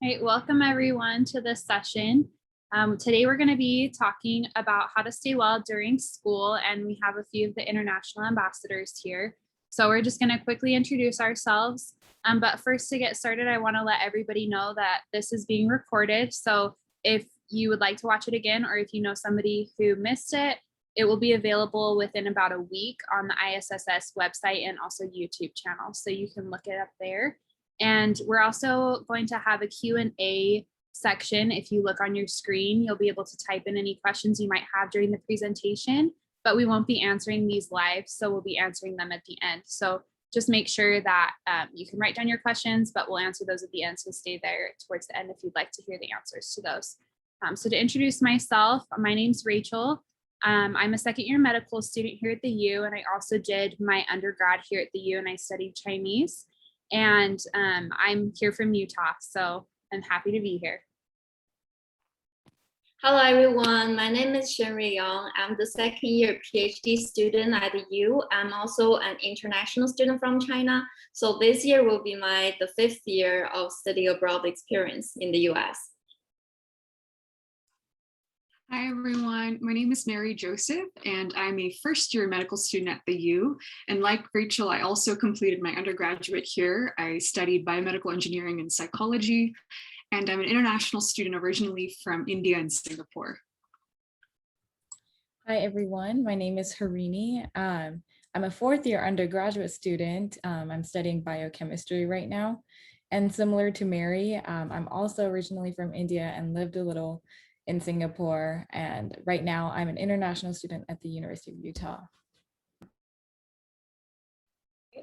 All right, welcome everyone to this session. Today we're going to be talking about how to stay well during school, and we have a few of the international ambassadors here. So we're just going to quickly introduce ourselves. But first, to get started, I want to let everybody know that this is being recorded. So if you would like to watch it again, or if you know somebody who missed it, it will be available within about a week on the ISSS website and also YouTube channel. So you can look it up there. And we're also going to have a Q&A section. If you look on your screen, you'll be able to type in any questions you might have during the presentation, but we won't be answering these live, so we'll be answering them at the end. So just make sure that you can write down your questions, but we'll answer those at the end, so stay there towards the end if you'd like to hear the answers to those. So to introduce myself, my name's Rachel. I'm a second-year medical student here at the U, and I also did my undergrad here at the U, and I studied Chinese. And I'm here from Utah, so I'm happy to be here. Hello everyone, my name is Shenri Yang. I'm the second year PhD student at the U. I'm also an international student from China. So this year will be the 5th year of study abroad experience in the US. Hi everyone, my name is Mary Joseph and I'm a first-year medical student at the U. And like Rachel, I also completed my undergraduate here. I studied biomedical engineering and psychology, and I'm an international student originally from India and Singapore. Hi everyone, my name is Harini. I'm a 4th-year undergraduate student. I'm studying biochemistry right now. And similar to Mary, I'm also originally from India and lived a little in Singapore, and right now I'm an international student at the University of Utah.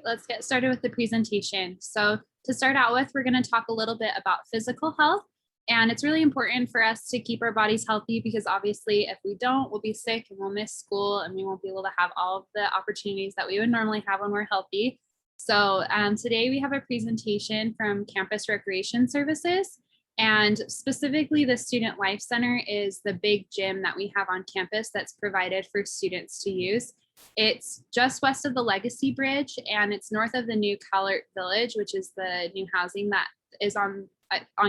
Let's get started with the presentation. So to start out with, we're going to talk a little bit about physical health, and it's really important for us to keep our bodies healthy because obviously if we don't, we'll be sick and we'll miss school and we won't be able to have all of the opportunities that we would normally have when we're healthy. So today we have a presentation from Campus Recreation Services. And specifically, the Student Life Center is the big gym that we have on campus that's provided for students to use. It's just west of the Legacy Bridge, and it's north of the new Callert Village, which is the new housing that is on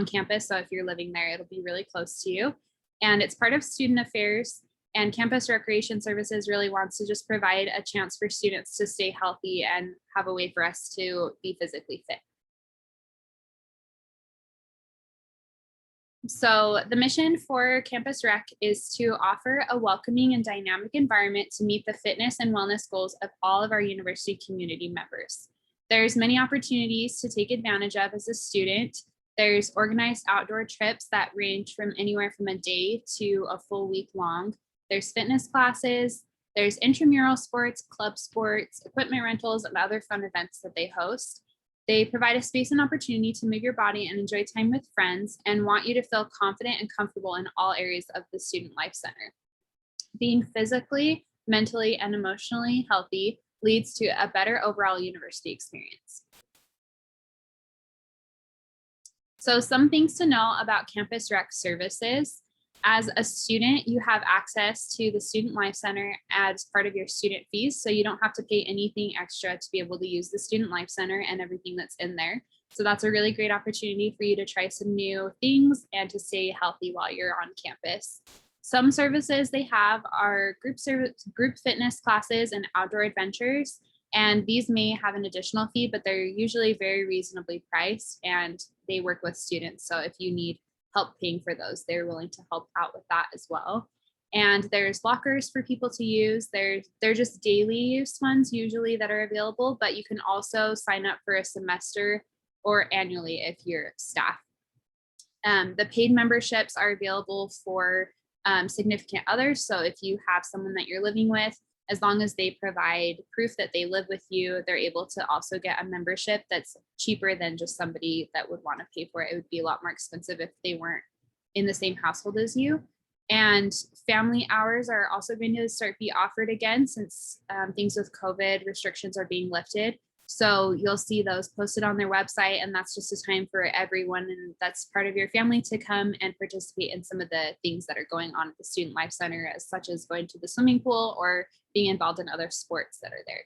campus. So if you're living there, it'll be really close to you. And it's part of Student Affairs, and Campus Recreation Services really wants to just provide a chance for students to stay healthy and have a way for us to be physically fit. So the mission for Campus Rec is to offer a welcoming and dynamic environment to meet the fitness and wellness goals of all of our university community members. There's many opportunities to take advantage of as a student. There's organized outdoor trips that range from anywhere from a day to a full week long. There's fitness classes, there's intramural sports, club sports, equipment rentals, and other fun events that they host. They provide a space and opportunity to move your body and enjoy time with friends and want you to feel confident and comfortable in all areas of the Student Life Center. Being physically, mentally, and emotionally healthy leads to a better overall university experience. So some things to know about Campus Rec services. As a student, you have access to the Student Life Center as part of your student fees, so you don't have to pay anything extra to be able to use the Student Life Center and everything that's in there. So that's a really great opportunity for you to try some new things and to stay healthy while you're on campus. Some services they have are group fitness classes and outdoor adventures, and these may have an additional fee, but they're usually very reasonably priced, and they work with students. So if you need help paying for those, they're willing to help out with that as well. And there's lockers for people to use. They're just daily use ones usually that are available, but you can also sign up for a semester or annually if you're staff. The paid memberships are available for significant others. So if you have someone that you're living with, as long as they provide proof that they live with you, they're able to also get a membership that's cheaper than just somebody that would want to pay for it. It would be a lot more expensive if they weren't in the same household as you. And family hours are also going to start be offered again since things with COVID restrictions are being lifted. So you'll see those posted on their website, and that's just a time for everyone, and that's part of your family to come and participate in some of the things that are going on at the Student Life Center, as such as going to the swimming pool or being involved in other sports that are there.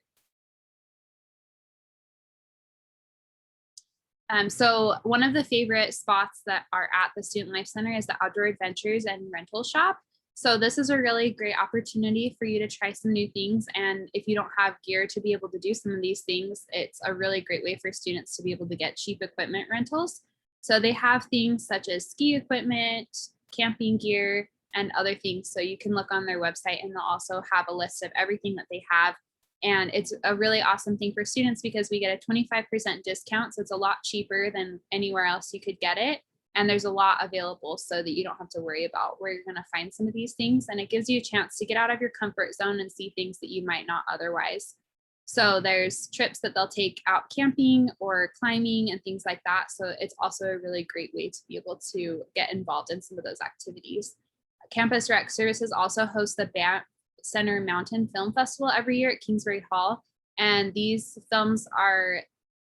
So one of the favorite spots that are at the Student Life Center is the Outdoor Adventures and Rental Shop. So this is a really great opportunity for you to try some new things. And if you don't have gear to be able to do some of these things, it's a really great way for students to be able to get cheap equipment rentals. So they have things such as ski equipment, camping gear, and other things. So you can look on their website and they'll also have a list of everything that they have. And it's a really awesome thing for students because we get a 25% discount. So it's a lot cheaper than anywhere else you could get it. And there's a lot available so that you don't have to worry about where you're going to find some of these things. And it gives you a chance to get out of your comfort zone and see things that you might not otherwise. So there's trips that they'll take out camping or climbing and things like that. So it's also a really great way to be able to get involved in some of those activities. Campus Rec Services also hosts the Center Mountain Film Festival every year at Kingsbury Hall. And these films are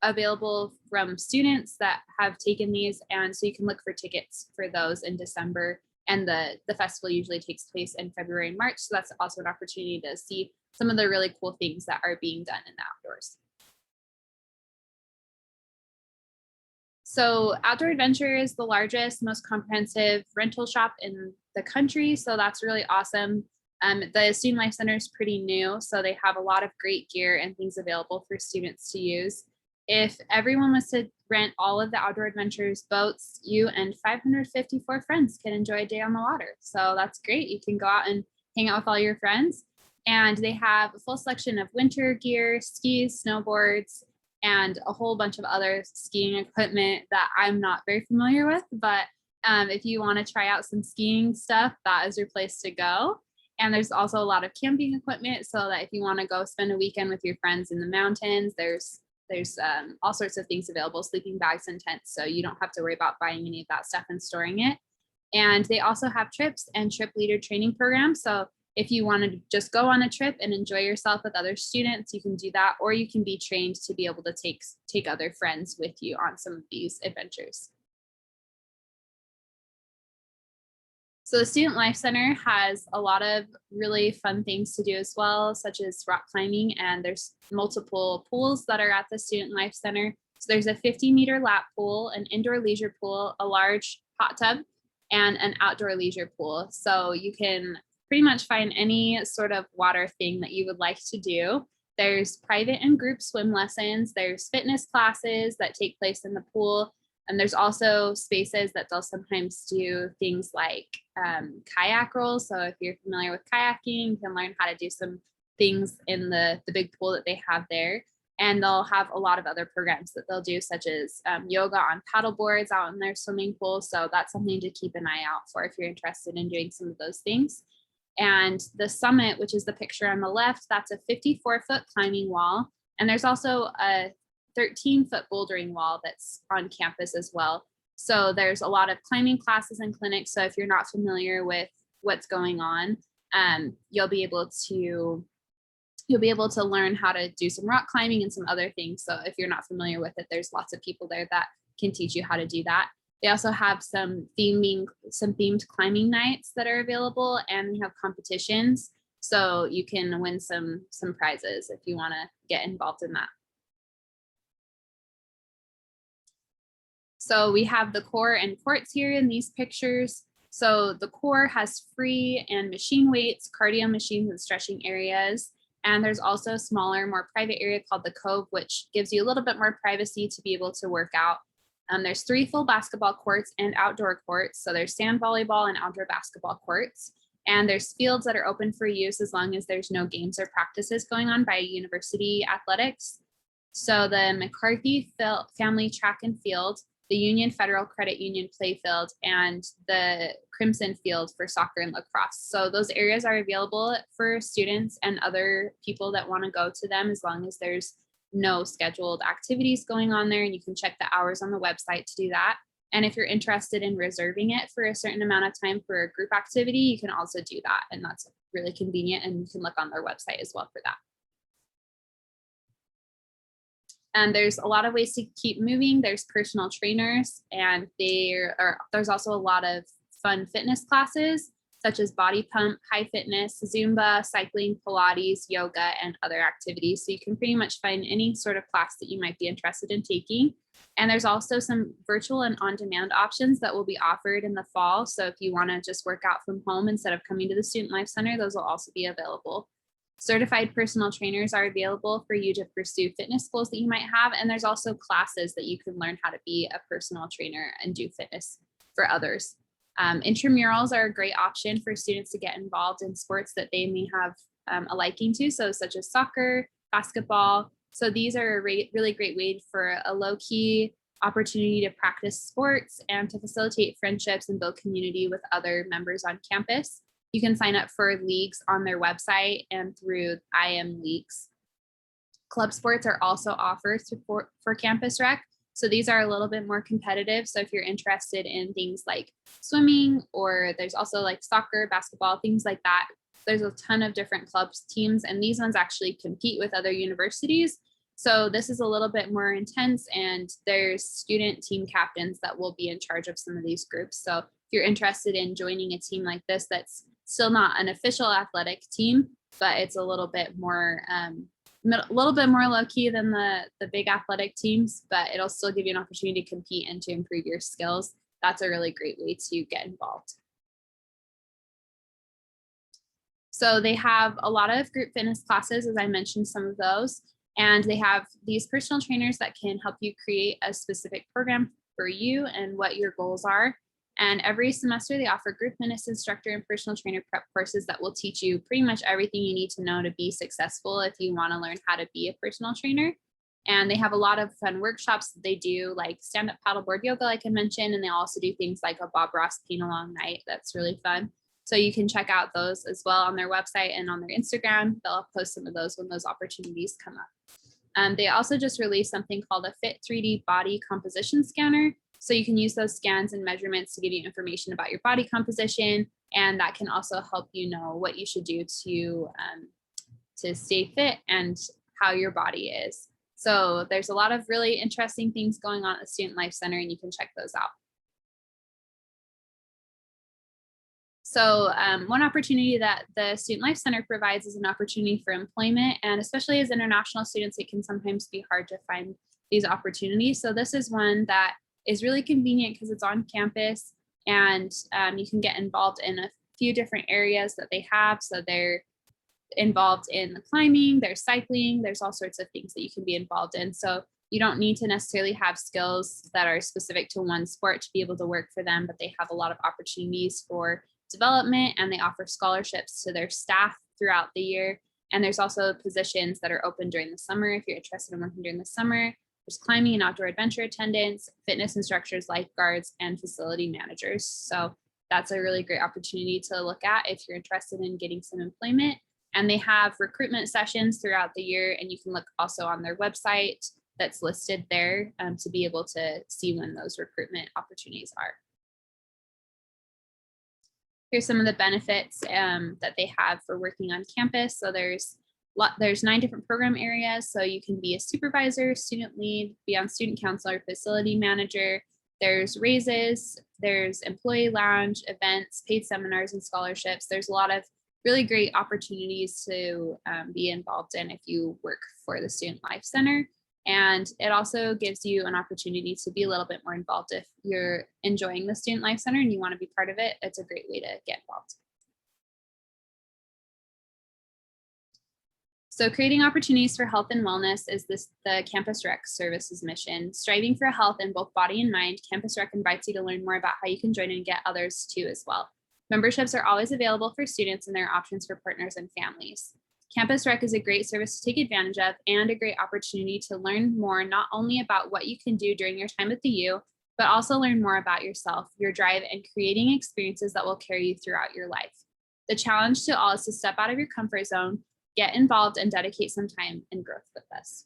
available from students that have taken these. And so you can look for tickets for those in December. And the festival usually takes place in February and March. So that's also an opportunity to see some of the really cool things that are being done in the outdoors. So Outdoor Adventure is the largest, most comprehensive rental shop in the country. So that's really awesome. The Student Life Center is pretty new, so they have a lot of great gear and things available for students to use. If everyone was to rent all of the Outdoor Adventures boats, you and 554 friends can enjoy a day on the water. So that's great. You can go out and hang out with all your friends. And they have a full selection of winter gear, skis, snowboards, and a whole bunch of other skiing equipment that I'm not very familiar with. But if you want to try out some skiing stuff, that is your place to go. And there's also a lot of camping equipment so that if you want to go spend a weekend with your friends in the mountains, there's all sorts of things available, sleeping bags and tents. So you don't have to worry about buying any of that stuff and storing it. And they also have trips and trip leader training programs. So if you want to just go on a trip and enjoy yourself with other students, you can do that, or you can be trained to be able to take other friends with you on some of these adventures. So the Student Life Center has a lot of really fun things to do as well, such as rock climbing, and there's multiple pools that are at the Student Life Center. So there's a 50-meter lap pool, an indoor leisure pool, a large hot tub, and an outdoor leisure pool. So you can pretty much find any sort of water thing that you would like to do. There's private and group swim lessons. There's fitness classes that take place in the pool. And there's also spaces that they'll sometimes do things like kayak rolls. So if you're familiar with kayaking, you can learn how to do some things in the big pool that they have there. And they'll have a lot of other programs that they'll do, such as yoga on paddle boards out in their swimming pool. So that's something to keep an eye out for if you're interested in doing some of those things. And the summit, which is the picture on the left, that's a 54-foot climbing wall. And there's also a 13-foot bouldering wall that's on campus as well. So there's a lot of climbing classes and clinics. So if you're not familiar with what's going on, you'll be able to learn how to do some rock climbing and some other things. So if you're not familiar with it, there's lots of people there that can teach you how to do that. They also have some themed climbing nights that are available, and they have competitions. So you can win some prizes if you want to get involved in that. So we have the core and courts here in these pictures. So the core has free and machine weights, cardio machines, and stretching areas. And there's also a smaller, more private area called the Cove, which gives you a little bit more privacy to be able to work out. There's 3 full basketball courts and outdoor courts. So there's sand volleyball and outdoor basketball courts. And there's fields that are open for use as long as there's no games or practices going on by university athletics. So the McCarthy Family Track and Field, the Union Federal Credit Union Playfield, and the Crimson Field for soccer and lacrosse. So those areas are available for students and other people that want to go to them as long as there's no scheduled activities going on there, and you can check the hours on the website to do that. And if you're interested in reserving it for a certain amount of time for a group activity, you can also do that. And that's really convenient, and you can look on their website as well for that. And there's a lot of ways to keep moving. There's personal trainers, and there's also a lot of fun fitness classes, such as body pump, high fitness, Zumba, cycling, Pilates, yoga, and other activities. So you can pretty much find any sort of class that you might be interested in taking. And there's also some virtual and on-demand options that will be offered in the fall. So if you want to just work out from home instead of coming to the Student Life Center, those will also be available. Certified personal trainers are available for you to pursue fitness goals that you might have. And there's also classes that you can learn how to be a personal trainer and do fitness for others. Intramurals are a great option for students to get involved in sports that they may have a liking to, so such as soccer, basketball. So these are a really great way for a low-key opportunity to practice sports and to facilitate friendships and build community with other members on campus. You can sign up for leagues on their website and through IM Leagues. Club sports are also offered for Campus Rec. So these are a little bit more competitive. So if you're interested in things like swimming, or there's also like soccer, basketball, things like that, there's a ton of different clubs, teams, and these ones actually compete with other universities. So this is a little bit more intense, and there's student team captains that will be in charge of some of these groups. So if you're interested in joining a team like this, that's still not an official athletic team, but it's a little bit more low-key than the big athletic teams, but it'll still give you an opportunity to compete and to improve your skills. That's a really great way to get involved. So they have a lot of group fitness classes, as I mentioned some of those, and they have these personal trainers that can help you create a specific program for you and what your goals are. And every semester they offer group fitness instructor and personal trainer prep courses that will teach you pretty much everything you need to know to be successful if you want to learn how to be a personal trainer. And they have a lot of fun workshops that they do, like stand-up paddleboard yoga, like I mentioned, and they also do things like a Bob Ross paint-along night. That's really fun. So you can check out those as well on their website and on their Instagram. They'll post some of those when those opportunities come up. They also just released something called a Fit 3D Body Composition Scanner. So you can use those scans and measurements to give you information about your body composition, and that can also help you know what you should do to stay fit and how your body is. So there's a lot of really interesting things going on at the Student Life Center, and you can check those out. So one opportunity that the Student Life Center provides is an opportunity for employment, and especially as international students, it can sometimes be hard to find these opportunities. So this is one that is really convenient because it's on campus, and you can get involved in a few different areas that they have. So they're involved in the climbing, there's cycling, there's all sorts of things that you can be involved in. So you don't need to necessarily have skills that are specific to one sport to be able to work for them, but they have a lot of opportunities for development, and they offer scholarships to their staff throughout the year. And there's also positions that are open during the summer if you're interested in working during the summer. There's climbing and outdoor adventure attendants, fitness instructors, lifeguards, and facility managers. So that's a really great opportunity to look at if you're interested in getting some employment. And they have recruitment sessions throughout the year, and you can look also on their website that's listed there to be able to see when those recruitment opportunities are. Here's some of the benefits that they have for working on campus. So there's 9 different program areas. So you can be a supervisor, student lead, be on student council or facility manager. There's raises, there's employee lounge, events, paid seminars, and scholarships. There's a lot of really great opportunities to be involved in if you work for the Student Life Center. And it also gives you an opportunity to be a little bit more involved. If you're enjoying the Student Life Center and you want to be part of it, it's a great way to get involved. So creating opportunities for health and wellness is the Campus Rec Services mission. Striving for health in both body and mind, Campus Rec invites you to learn more about how you can join and get others too as well. Memberships are always available for students, and there are options for partners and families. Campus Rec is a great service to take advantage of and a great opportunity to learn more, not only about what you can do during your time at the U, but also learn more about yourself, your drive, and creating experiences that will carry you throughout your life. The challenge to all is to step out of your comfort zone, get involved, and dedicate some time and growth with us.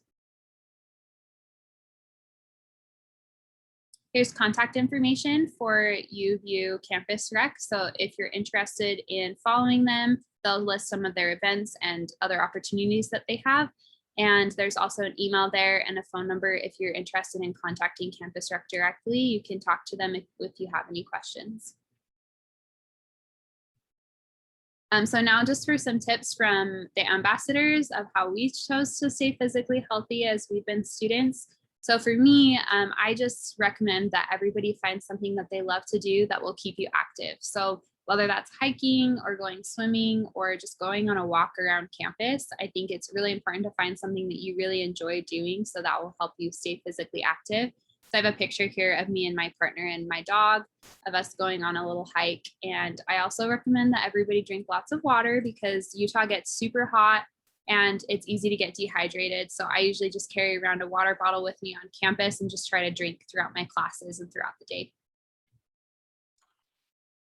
Here's contact information for UView Campus Rec. So if you're interested in following them, they'll list some of their events and other opportunities that they have. And there's also an email there and a phone number if you're interested in contacting Campus Rec directly. You can talk to them if you have any questions. So now just for some tips from the ambassadors of how we chose to stay physically healthy as we've been students. So for me, I just recommend that everybody find something that they love to do that will keep you active. So whether that's hiking or going swimming or just going on a walk around campus, I think it's really important to find something that you really enjoy doing so that will help you stay physically active. So I have a picture here of me and my partner and my dog of us going on a little hike. And I also recommend that everybody drink lots of water because Utah gets super hot and it's easy to get dehydrated. So I usually just carry around a water bottle with me on campus and just try to drink throughout my classes and throughout the day.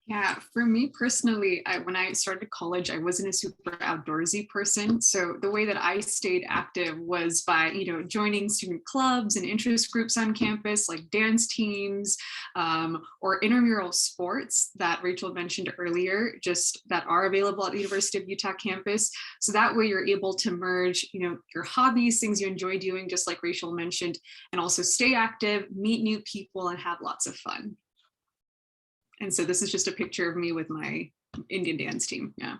Yeah, for me personally, when I started college, I wasn't a super outdoorsy person. So the way that I stayed active was by, joining student clubs and interest groups on campus, like dance teams or intramural sports that Rachel mentioned earlier, just that are available at the University of Utah campus. So that way you're able to merge, your hobbies, things you enjoy doing, just like Rachel mentioned, and also stay active, meet new people, and have lots of fun. And so this is just a picture of me with my Indian dance team. Yeah.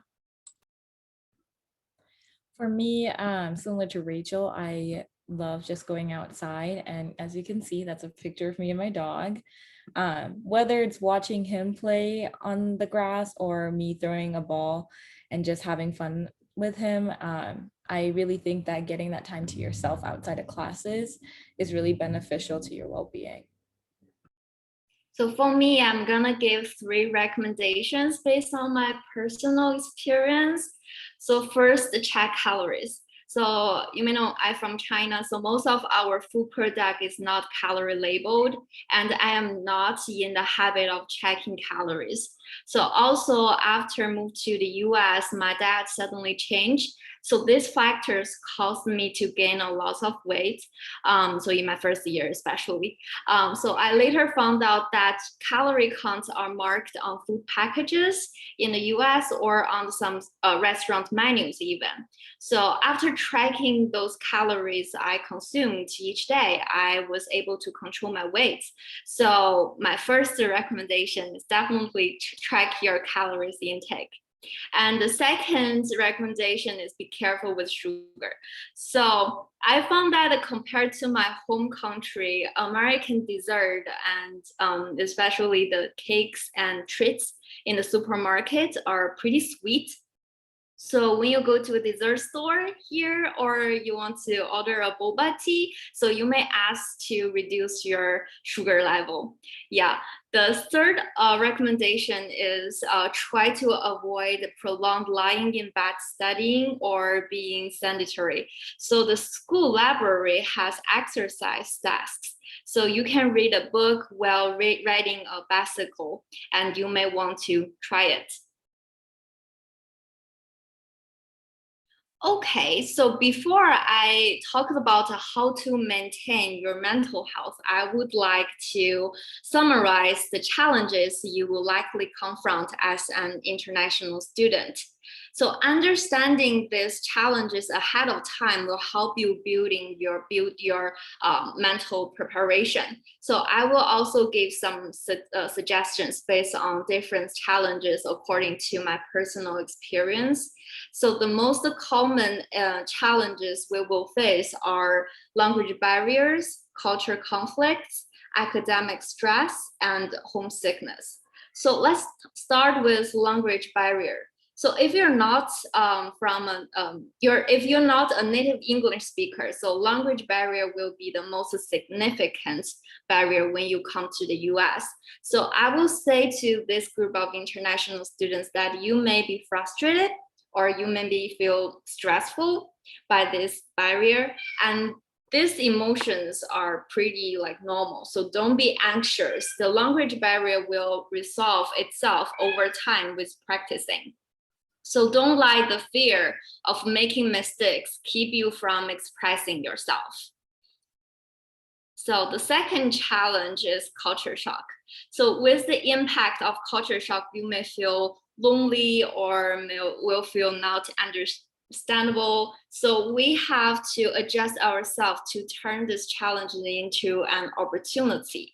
For me, similar to Rachel, I love just going outside. And as you can see, that's a picture of me and my dog. Whether it's watching him play on the grass or me throwing a ball and just having fun with him, I really think that getting that time to yourself outside of classes is really beneficial to your well-being. So for me, I'm gonna give 3 recommendations based on my personal experience. So first, check calories. So you may know I'm from China, so most of our food product is not calorie labeled, and I am not in the habit of checking calories. So also after move to the US, my diet suddenly changed. So these factors caused me to gain a lot of weight. So in my first year, especially. So I later found out that calorie counts are marked on food packages in the US or on some restaurant menus even. So after tracking those calories I consumed each day, I was able to control my weight. So my first recommendation is definitely track your calories intake. And the second recommendation is be careful with sugar. So I found that compared to my home country, American dessert and especially the cakes and treats in the supermarket are pretty sweet. So when you go to a dessert store here or you want to order a boba tea, so you may ask to reduce your sugar level. Yeah. The third recommendation is try to avoid prolonged lying in bed studying or being sedentary. So the school library has exercise desks. So you can read a book while riding a bicycle, and you may want to try it. Okay, so before I talk about how to maintain your mental health, I would like to summarize the challenges you will likely confront as an international student. So understanding these challenges ahead of time will help you build your mental preparation. So I will also give some suggestions based on different challenges according to my personal experience. So the most common challenges we will face are language barriers, culture conflicts, academic stress, and homesickness. So let's start with language barrier. So if you're not if you're not a native English speaker, so language barrier will be the most significant barrier when you come to the US. So I will say to this group of international students that you may be frustrated or you maybe feel stressful by this barrier, and these emotions are pretty normal. So don't be anxious. The language barrier will resolve itself over time with practicing. So don't let the fear of making mistakes keep you from expressing yourself. So the second challenge is culture shock. So with the impact of culture shock, you may feel lonely or will feel not understandable. So we have to adjust ourselves to turn this challenge into an opportunity.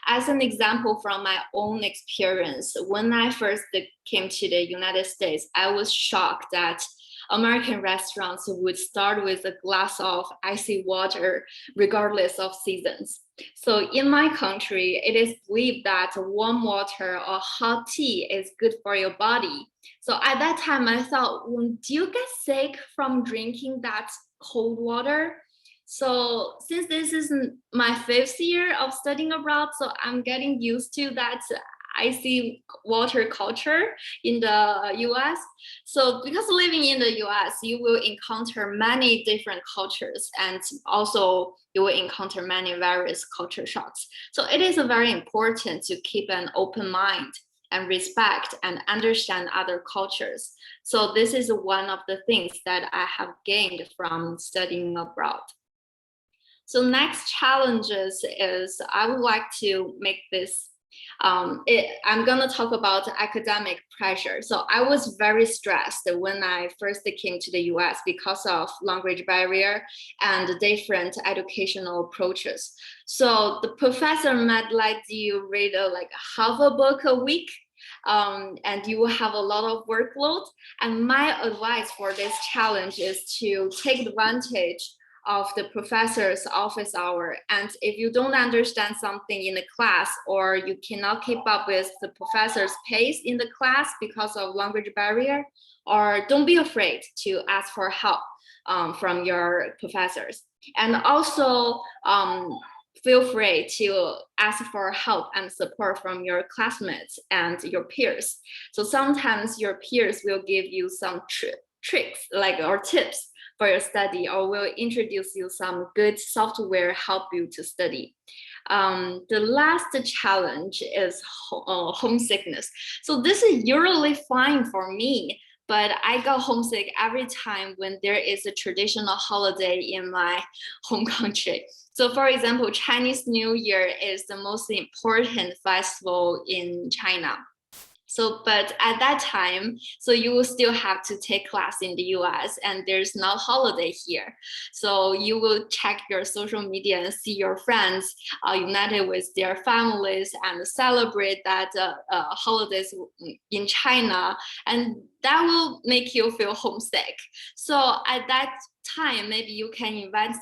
as an example from my own experience, when I first came to the United States, I was shocked that American restaurants would start with a glass of icy water, regardless of seasons. So in my country, it is believed that warm water or hot tea is good for your body. So at that time, I thought, well, do you get sick from drinking that cold water? So since this is my 5th year of studying abroad, so I'm getting used to that icy water culture in the US. So because living in the US, you will encounter many different cultures, and also you will encounter many various culture shocks. So it is very important to keep an open mind and respect and understand other cultures. So this is one of the things that I have gained from studying abroad. So next challenges is I would like to make this I'm going to talk about academic pressure. So I was very stressed when I first came to the US because of language barrier and different educational approaches. So the professor might let you read like half a book a week, and you will have a lot of workload. And my advice for this challenge is to take advantage of the professor's office hour. And if you don't understand something in the class, or you cannot keep up with the professor's pace in the class because of language barrier, or don't be afraid to ask for help from your professors. And also feel free to ask for help and support from your classmates and your peers. So sometimes your peers will give you some tricks or tips for your study, or will introduce you some good software help you to study. The last challenge is homesickness. So this is usually fine for me, but I got homesick every time when there is a traditional holiday in my home country. So for example, Chinese New Year is the most important festival in China. So, but at that time, so you will still have to take class in the US, and there's no holiday here. So you will check your social media and see your friends united with their families and celebrate that holidays in China, and that will make you feel homesick. So at that time, maybe you can invite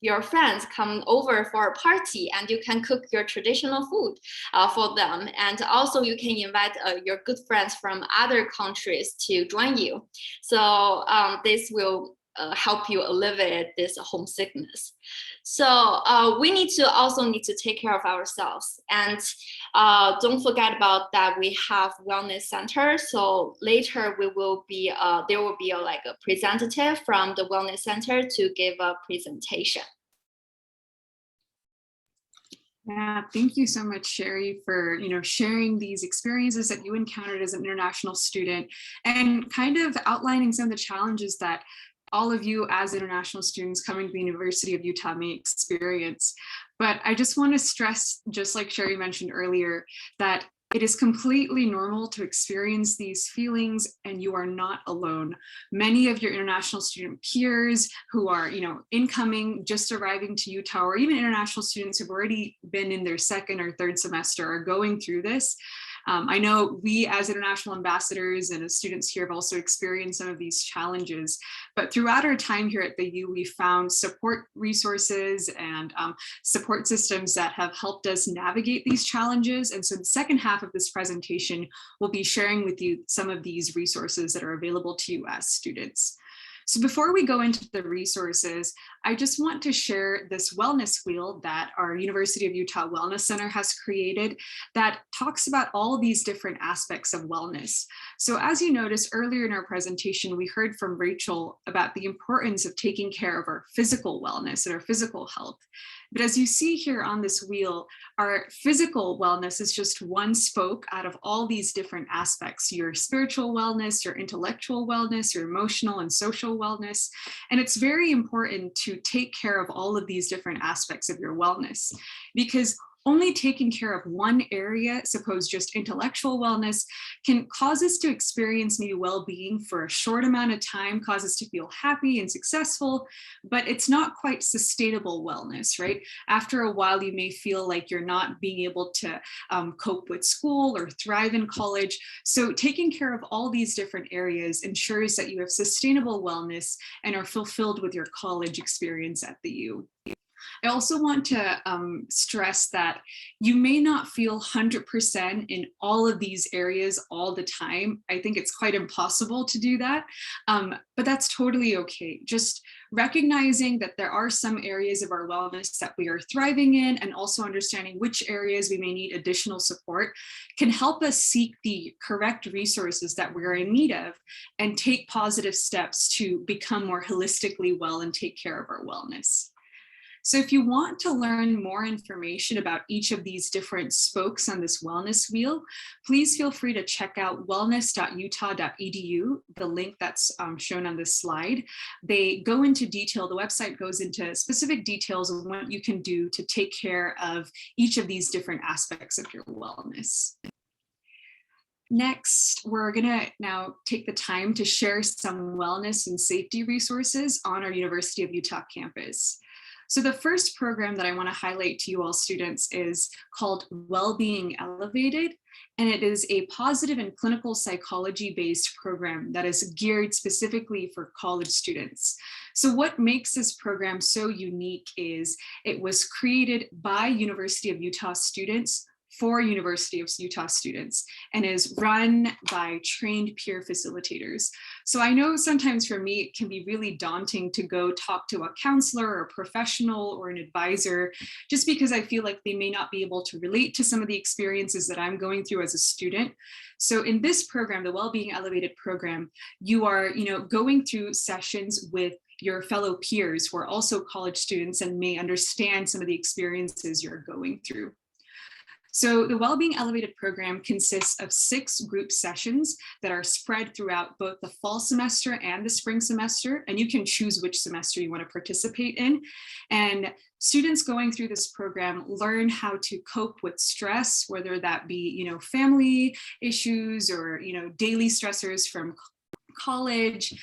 your friends come over for a party, and you can cook your traditional food for them. And also you can invite your good friends from other countries to join you. So this will help you alleviate this homesickness. So we need to take care of ourselves, and don't forget about that we have wellness center. So later we will be there will be a representative from the wellness center to give a presentation. Yeah, thank you so much, Sherry, for sharing these experiences that you encountered as an international student, and kind of outlining some of the challenges that all of you as international students coming to the University of Utah may experience. But I just want to stress, just like Sherry mentioned earlier, that it is completely normal to experience these feelings, and you are not alone. Many of your international student peers who are, incoming, just arriving to Utah, or even international students who've already been in their 2nd or 3rd semester are going through this. I know we as international ambassadors and as students here have also experienced some of these challenges, but throughout our time here at the U, we found support resources and support systems that have helped us navigate these challenges. And so the second half of this presentation, we'll be sharing with you some of these resources that are available to you as students. So before we go into the resources, I just want to share this wellness wheel that our University of Utah Wellness Center has created that talks about all of these different aspects of wellness. So as you noticed earlier in our presentation, we heard from Rachel about the importance of taking care of our physical wellness and our physical health. But as you see here on this wheel, our physical wellness is just one spoke out of all these different aspects: your spiritual wellness, your intellectual wellness, your emotional and social wellness. And it's very important to take care of all of these different aspects of your wellness, because only taking care of one area, suppose just intellectual wellness, can cause us to experience maybe well-being for a short amount of time, cause us to feel happy and successful, but it's not quite sustainable wellness, right? After a while, you may feel like you're not being able to cope with school or thrive in college. So taking care of all these different areas ensures that you have sustainable wellness and are fulfilled with your college experience at the U. I also want to stress that you may not feel 100% in all of these areas all the time. I think it's quite impossible to do that, but that's totally okay. Just recognizing that there are some areas of our wellness that we are thriving in, and also understanding which areas we may need additional support can help us seek the correct resources that we're in need of and take positive steps to become more holistically well and take care of our wellness. So if you want to learn more information about each of these different spokes on this wellness wheel, please feel free to check out wellness.utah.edu, the link that's shown on this slide. They go into detail, the website goes into specific details of what you can do to take care of each of these different aspects of your wellness. Next, we're gonna now take the time to share some wellness and safety resources on our University of Utah campus. So the first program that I want to highlight to you all students is called WellBeing Elevated, and it is a positive and clinical psychology-based program that is geared specifically for college students. So what makes this program so unique is it was created by University of Utah students for University of Utah students and is run by trained peer facilitators. So I know sometimes for me, it can be really daunting to go talk to a counselor or a professional or an advisor, just because I feel like they may not be able to relate to some of the experiences that I'm going through as a student. So in this program, the WellBeing Elevated program, you are, going through sessions with your fellow peers who are also college students and may understand some of the experiences you're going through. So the WellBeing Elevated program consists of 6 group sessions that are spread throughout both the fall semester and the spring semester, and you can choose which semester you want to participate in. And students going through this program learn how to cope with stress, whether that be, family issues or, daily stressors from college.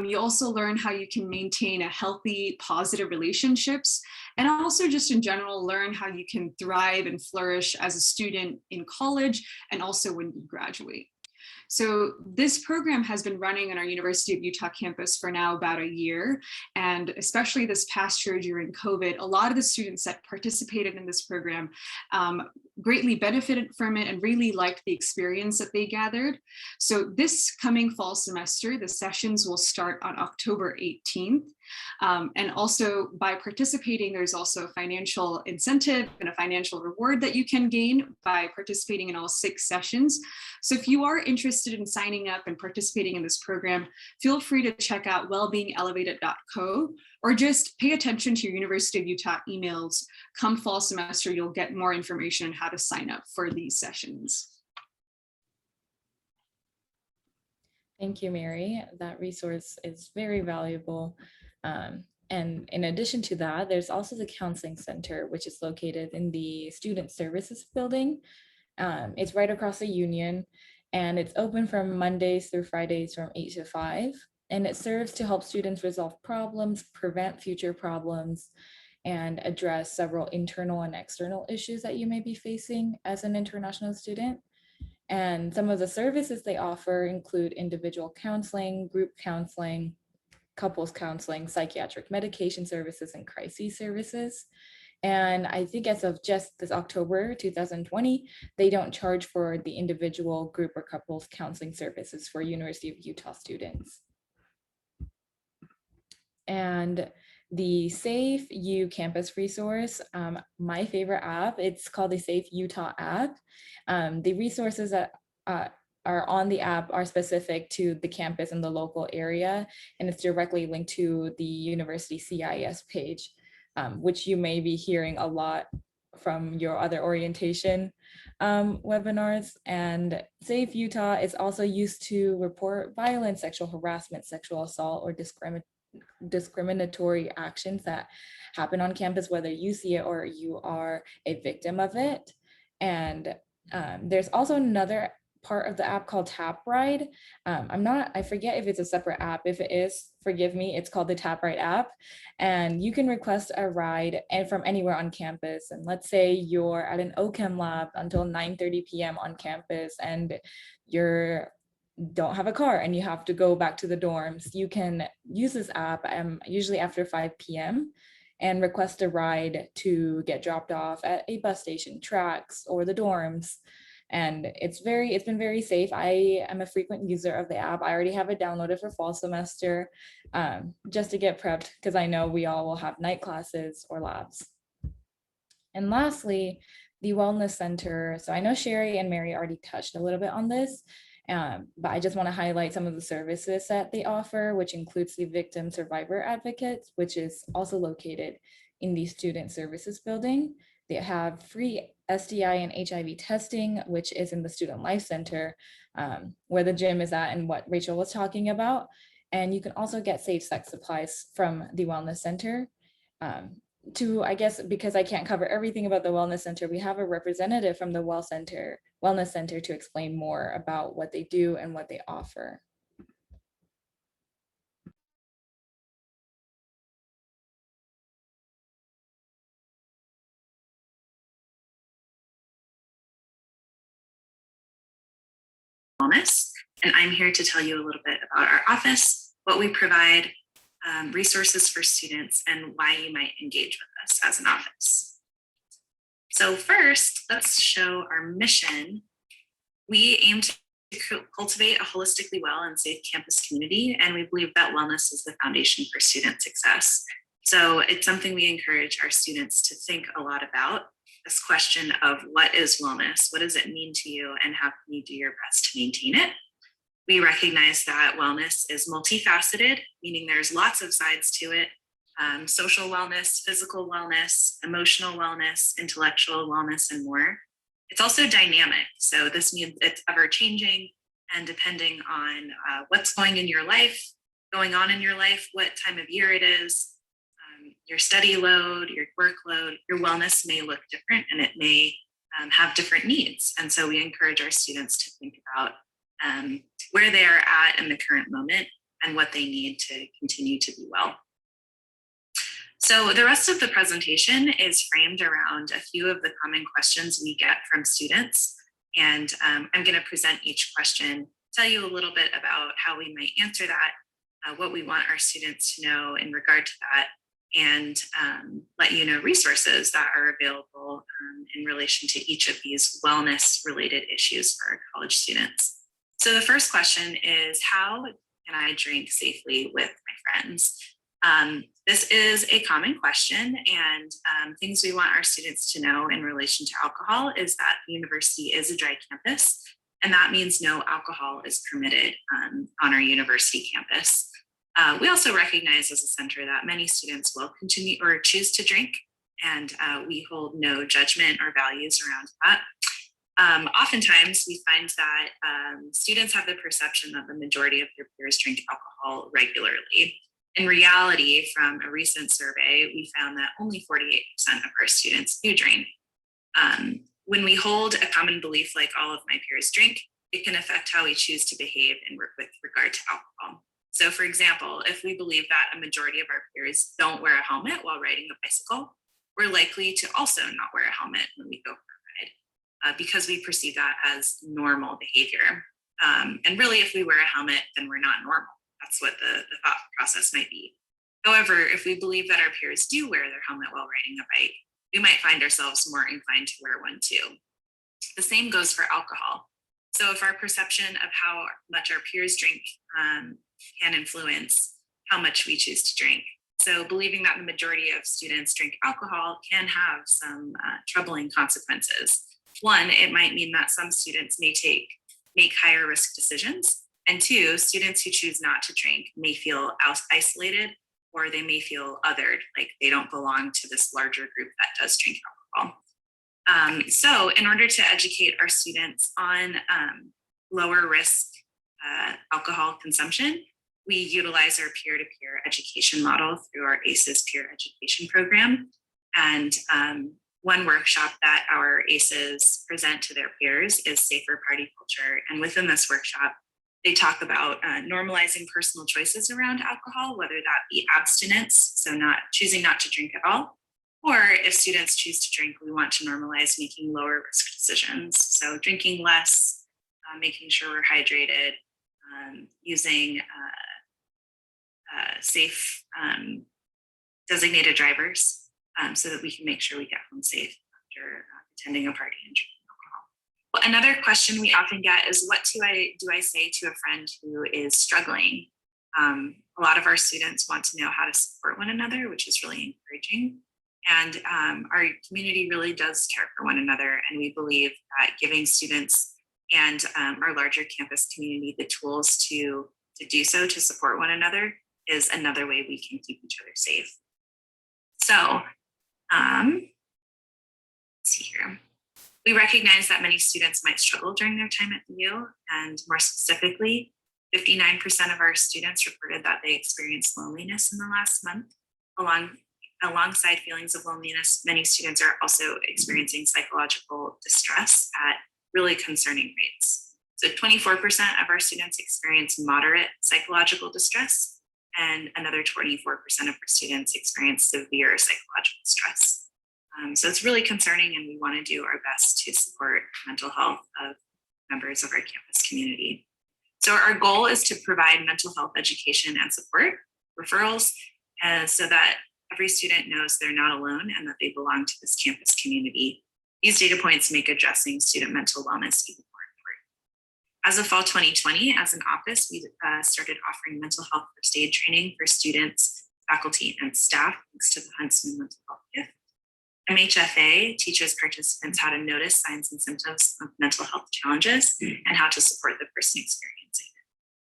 You also learn how you can maintain a healthy, positive relationships, and also just in general, learn how you can thrive and flourish as a student in college and also when you graduate. So this program has been running on our University of Utah campus for now about a year. And especially this past year during COVID, a lot of the students that participated in this program greatly benefited from it and really liked the experience that they gathered. So this coming fall semester, the sessions will start on October 18th. And also by participating, there's also a financial incentive and a financial reward that you can gain by participating in all 6 sessions. So if you are interested in signing up and participating in this program, feel free to check out wellbeingelevated.co or just pay attention to your University of Utah emails. Come fall semester, you'll get more information on how to sign up for these sessions. Thank you, Mary. That resource is very valuable. And in addition to that, there's also the Counseling Center, which is located in the Student Services Building. It's right across the Union, and it's open from Mondays through Fridays from 8 to 5. And it serves to help students resolve problems, prevent future problems, and address several internal and external issues that you may be facing as an international student. And some of the services they offer include individual counseling, group counseling, couples counseling, psychiatric medication services, and crisis services. And I think as of just this October 2020, they don't charge for the individual, group, or couples counseling services for University of Utah students. And the Safe U campus resource, my favorite app, it's called the Safe Utah app. The resources that are on the app are specific to the campus and the local area, and it's directly linked to the university CIS page, which you may be hearing a lot from your other orientation webinars. And Safe Utah is also used to report violence, sexual harassment, sexual assault, or discriminatory actions that happen on campus, whether you see it or you are a victim of it. And there's also another part of the app called Tap Ride. I forget if it's a separate app. If it is, forgive me, it's called the Tap Ride app. And you can request a ride and from anywhere on campus. And let's say you're at an OChem lab until 9:30 p.m. on campus and you're don't have a car and you have to go back to the dorms. You can use this app usually after 5 p.m. and request a ride to get dropped off at a bus station, tracks, or the dorms. And it's been very safe. I am a frequent user of the app. I already have it downloaded for fall semester just to get prepped because I know we all will have night classes or labs. And lastly, the Wellness Center. So I know Sherry and Mary already touched a little bit on this, but I just want to highlight some of the services that they offer, which includes the Victim Survivor Advocates, which is also located in the Student Services Building. They have free STI and HIV testing, which is in the Student Life Center, where the gym is at and what Rachel was talking about. And you can also get safe sex supplies from the Wellness Center. I guess, because I can't cover everything about the Wellness Center, we have a representative from the Wellness Center to explain more about what they do and what they offer. Wellness, and I'm here to tell you a little bit about our office, what we provide, resources for students, and why you might engage with us as an office. So first, let's show our mission. We aim to cultivate a holistically well and safe campus community, and we believe that wellness is the foundation for student success. So it's something we encourage our students to think a lot about, this question of what is wellness? What does it mean to you, and how can you do your best to maintain it? We recognize that wellness is multifaceted, meaning there's lots of sides to it. Social wellness, physical wellness, emotional wellness, intellectual wellness, and more. It's also dynamic. So this means it's ever changing and depending on what's going on in your life, what time of year it is, your study load, your workload, your wellness may look different and it may have different needs. And so we encourage our students to think about where they are at in the current moment and what they need to continue to be well. So the rest of the presentation is framed around a few of the common questions we get from students. And I'm going to present each question, tell you a little bit about how we might answer that, what we want our students to know in regard to that, and let you know resources that are available in relation to each of these wellness-related issues for our college students. So the first question is, how can I drink safely with my friends? This is a common question, and things we want our students to know in relation to alcohol is that the university is a dry campus, and that means no alcohol is permitted on our university campus. We also recognize as a center that many students will continue or choose to drink, and we hold no judgment or values around that. Oftentimes, we find that students have the perception that the majority of their peers drink alcohol regularly. In reality, from a recent survey, we found that only 48% of our students do drink. When we hold a common belief like all of my peers drink, it can affect how we choose to behave with regard to alcohol. So for example, if we believe that a majority of our peers don't wear a helmet while riding a bicycle, we're likely to also not wear a helmet when we go for a ride because we perceive that as normal behavior. And really, if we wear a helmet, then we're not normal. That's what the thought process might be. However, if we believe that our peers do wear their helmet while riding a bike, we might find ourselves more inclined to wear one too. The same goes for alcohol. So if our perception of how much our peers drink can influence how much we choose to drink. So believing that the majority of students drink alcohol can have some troubling consequences. One, it might mean that some students may make higher risk decisions. And two, students who choose not to drink may feel isolated, or they may feel othered, like they don't belong to this larger group that does drink alcohol. So in order to educate our students on lower risk alcohol consumption, we utilize our peer-to-peer education model through our ACEs peer education program. And one workshop that our ACEs present to their peers is Safer Party Culture. And within this workshop, they talk about normalizing personal choices around alcohol, whether that be abstinence, so choosing not to drink at all, or if students choose to drink, we want to normalize making lower risk decisions. So drinking less, making sure we're hydrated, using safe designated drivers so that we can make sure we get home safe after attending a party and drinking alcohol. Well, another question we often get is, what do I say to a friend who is struggling? A lot of our students want to know how to support one another, which is really encouraging. And our community really does care for one another. And we believe that giving students and our larger campus community the tools to do so, to support one another, is another way we can keep each other safe. So let's see here. We recognize that many students might struggle during their time at the U, and more specifically, 59% of our students reported that they experienced loneliness in the last month. Alongside feelings of loneliness, many students are also experiencing psychological distress at really concerning rates. So 24% of our students experience moderate psychological distress, and another 24% of our students experience severe psychological stress. So it's really concerning, and we want to do our best to support mental health of members of our campus community. So our goal is to provide mental health education and support, referrals, so that every student knows they're not alone and that they belong to this campus community. These data points make addressing student mental wellness even more important. As of fall 2020, as an office, we started offering mental health first aid training for students, faculty, and staff, thanks to the Huntsman Mental Health Gift. MHFA teaches participants how to notice signs and symptoms of mental health challenges and how to support the person experiencing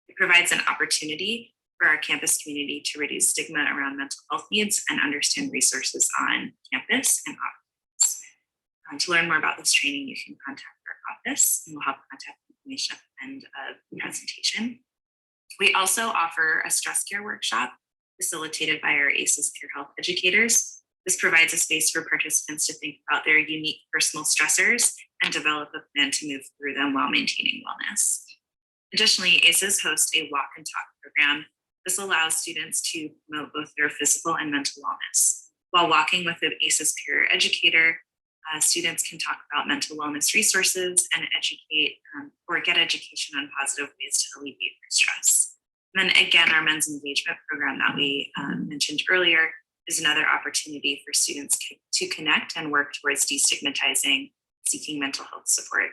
it. It provides an opportunity for our campus community to reduce stigma around mental health needs and understand resources on campus and off campus. To learn more about this training, you can contact our office, and we'll have contact information at the end of the presentation. We also offer a stress care workshop facilitated by our ACEs peer health educators. This provides a space for participants to think about their unique personal stressors and develop a plan to move through them while maintaining wellness. Additionally, ACEs host a walk and talk program. This allows students to promote both their physical and mental wellness. While walking with an ACEs peer educator, students can talk about mental wellness resources and educate or get education on positive ways to alleviate their stress. And then again, our men's engagement program that we mentioned earlier is another opportunity for students to connect and work towards destigmatizing seeking mental health support.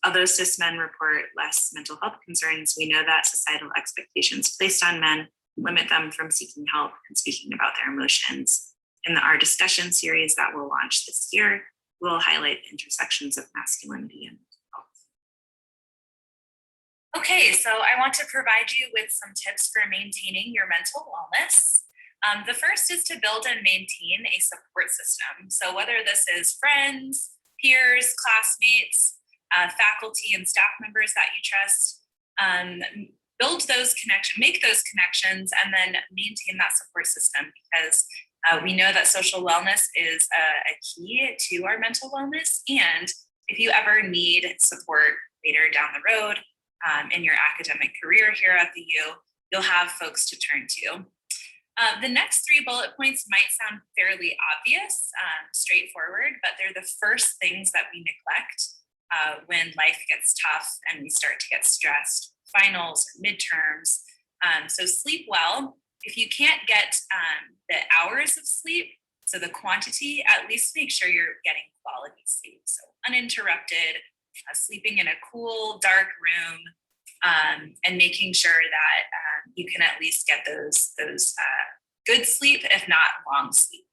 Although cis men report less mental health concerns, we know that societal expectations placed on men limit them from seeking help and speaking about their emotions. In our discussion series that we'll launch this year, we'll highlight the intersections of masculinity and mental health. Okay, so I want to provide you with some tips for maintaining your mental wellness. The first is to build and maintain a support system. So whether this is friends, peers, classmates, faculty and staff members that you trust, build those connections, make those connections, and then maintain that support system, because we know that social wellness is a key to our mental wellness. And if you ever need support later down the road in your academic career here at the U, you'll have folks to turn to. The next 3 bullet points might sound fairly obvious, straightforward, but they're the first things that we neglect when life gets tough and we start to get stressed, finals or midterms. So sleep well. If you can't get the hours of sleep, so the quantity, at least make sure you're getting quality sleep. So uninterrupted, sleeping in a cool, dark room, and making sure that you can at least get those good sleep, if not long sleep.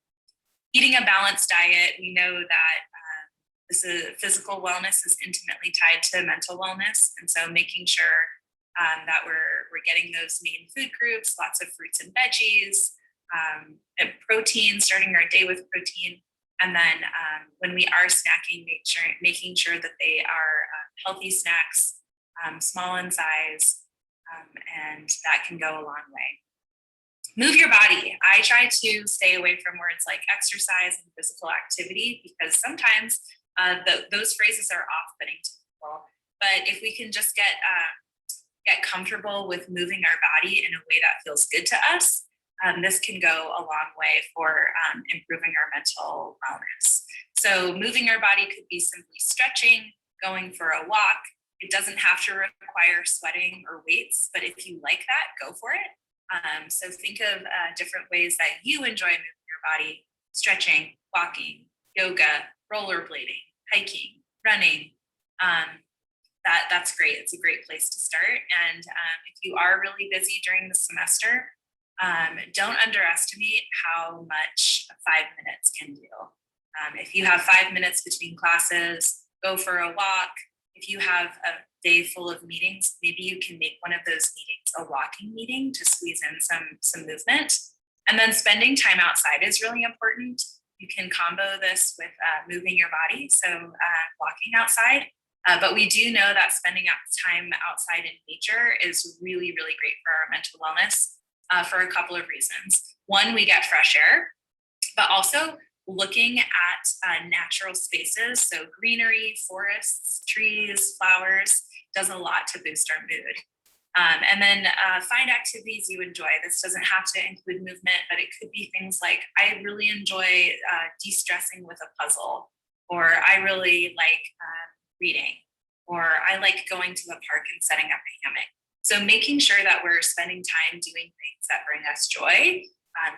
Eating a balanced diet, we know that physical wellness is intimately tied to mental wellness, and so making sure that we're getting those main food groups, lots of fruits and veggies, and protein, starting our day with protein, and then when we are snacking, making sure that they are healthy snacks, small in size, and that can go a long way. Move your body. I try to stay away from words like exercise and physical activity because sometimes those phrases are off-putting to people. But if we can just get comfortable with moving our body in a way that feels good to us, this can go a long way for improving our mental wellness. So moving our body could be simply stretching, going for a walk. It doesn't have to require sweating or weights, but if you like that, go for it. So think of different ways that you enjoy moving your body: stretching, walking, yoga, rollerblading, hiking, running. That's great. It's a great place to start. And if you are really busy during the semester, don't underestimate how much 5 minutes can do. If you have 5 minutes between classes, go for a walk. If you have a day full of meetings, maybe you can make one of those meetings a walking meeting to squeeze in some movement. And then spending time outside is really important. You can combo this with moving your body, so walking outside. But we do know that spending time outside in nature is really, really great for our mental wellness for a couple of reasons. One, we get fresh air, but also looking at natural spaces, so greenery, forests, trees, flowers, does a lot to boost our mood. And then find activities you enjoy. This doesn't have to include movement, but it could be things like, I really enjoy de-stressing with a puzzle, or I really like reading, or I like going to the park and setting up a hammock. So making sure that we're spending time doing things that bring us joy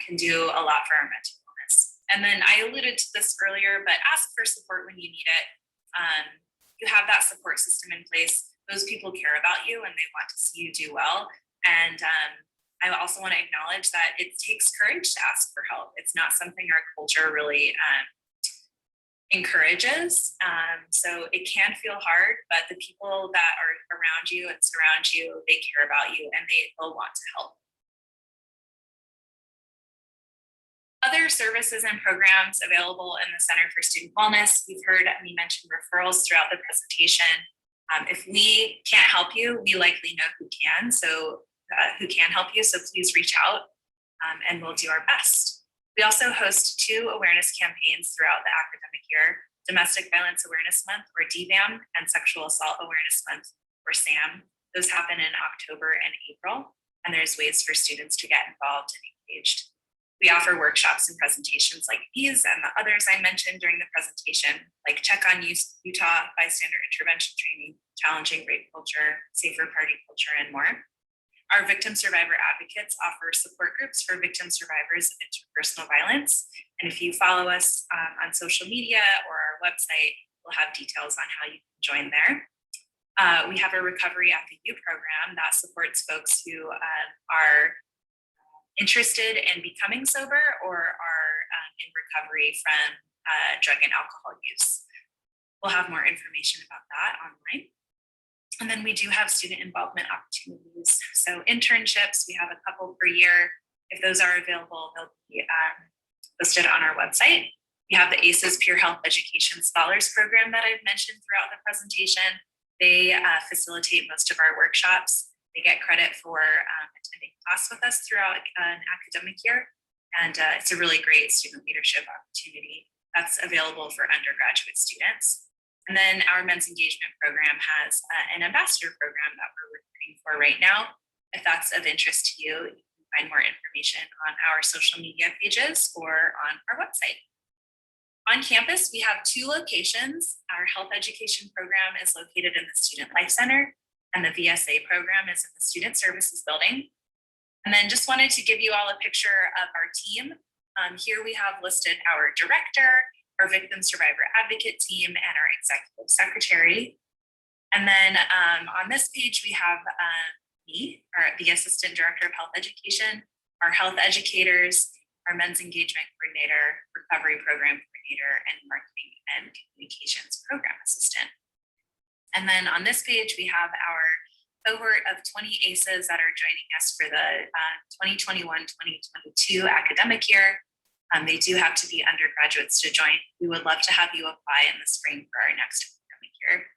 can do a lot for our mental wellness. And then I alluded to this earlier, but ask for support when you need it. You have that support system in place. Those people care about you and they want to see you do well. And I also want to acknowledge that it takes courage to ask for help. It's not something our culture really encourages. So it can feel hard, but the people that are around you and surround you, they care about you and they will want to help. Other services and programs available in the Center for Student Wellness. We've heard me mention referrals throughout the presentation. If we can't help you, we likely know who can. So who can help you. So please reach out and we'll do our best. We also host 2 awareness campaigns throughout the academic year: Domestic Violence Awareness Month, or DVAM, and Sexual Assault Awareness Month, or SAM. Those happen in October and April, and there's ways for students to get involved and engaged. We offer workshops and presentations like these and the others I mentioned during the presentation, like Check on Utah Bystander Intervention Training, Challenging Rape Culture, Safer Party Culture, and more. Our victim survivor advocates offer support groups for victim survivors of interpersonal violence. And if you follow us on social media or our website, we'll have details on how you can join there. We have a Recovery at the U program that supports folks who are interested in becoming sober or are in recovery from drug and alcohol use. We'll have more information about that online. And then we do have student involvement opportunities. So internships, we have a couple per year. If those are available, they'll be listed on our website. We have the ACES Peer Health Education Scholars Program that I've mentioned throughout the presentation. They facilitate most of our workshops. They get credit for attending class with us throughout an academic year. And it's a really great student leadership opportunity that's available for undergraduate students. And then our men's engagement program has an ambassador program that we're recruiting for right now. If that's of interest to you, you can find more information on our social media pages or on our website. On campus, we have 2 locations. Our health education program is located in the Student Life Center, and the VSA program is in the Student Services Building. And then just wanted to give you all a picture of our team. Here we have listed our director, our victim survivor advocate team, and our executive secretary. And then on this page, we have me, the assistant director of health education, our health educators, our men's engagement coordinator, recovery program coordinator, and marketing and communications program assistant. And then on this page, we have our cohort of 20 ACEs that are joining us for the 2021-2022 academic year. They do have to be undergraduates to join. We would love to have you apply in the spring for our next academic year.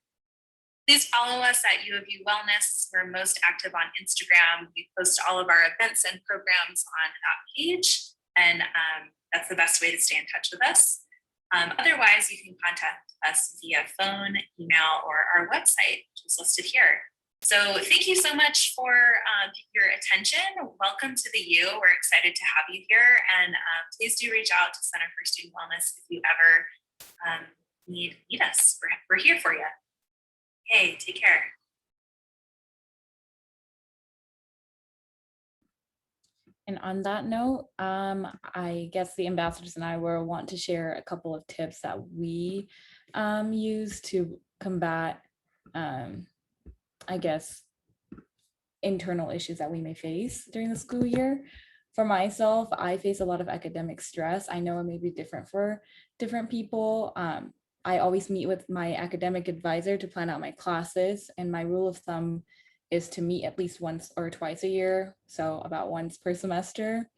Please follow us at U of U Wellness. We're most active on Instagram. We post all of our events and programs on that page, and that's the best way to stay in touch with us. Otherwise, you can contact us via phone, email, or our website, which is listed here. So thank you so much for your attention. Welcome to the U. We're excited to have you here, and please do reach out to Center for Student Wellness if you ever need us. We're here for you. Hey, take care. And on that note, I guess the ambassadors and I will want to share a couple of tips that we use to combat, I guess, internal issues that we may face during the school year. For myself, I face a lot of academic stress. I know it may be different for different people. I always meet with my academic advisor to plan out my classes, and my rule of thumb is to meet at least once or twice a year, so about once per semester.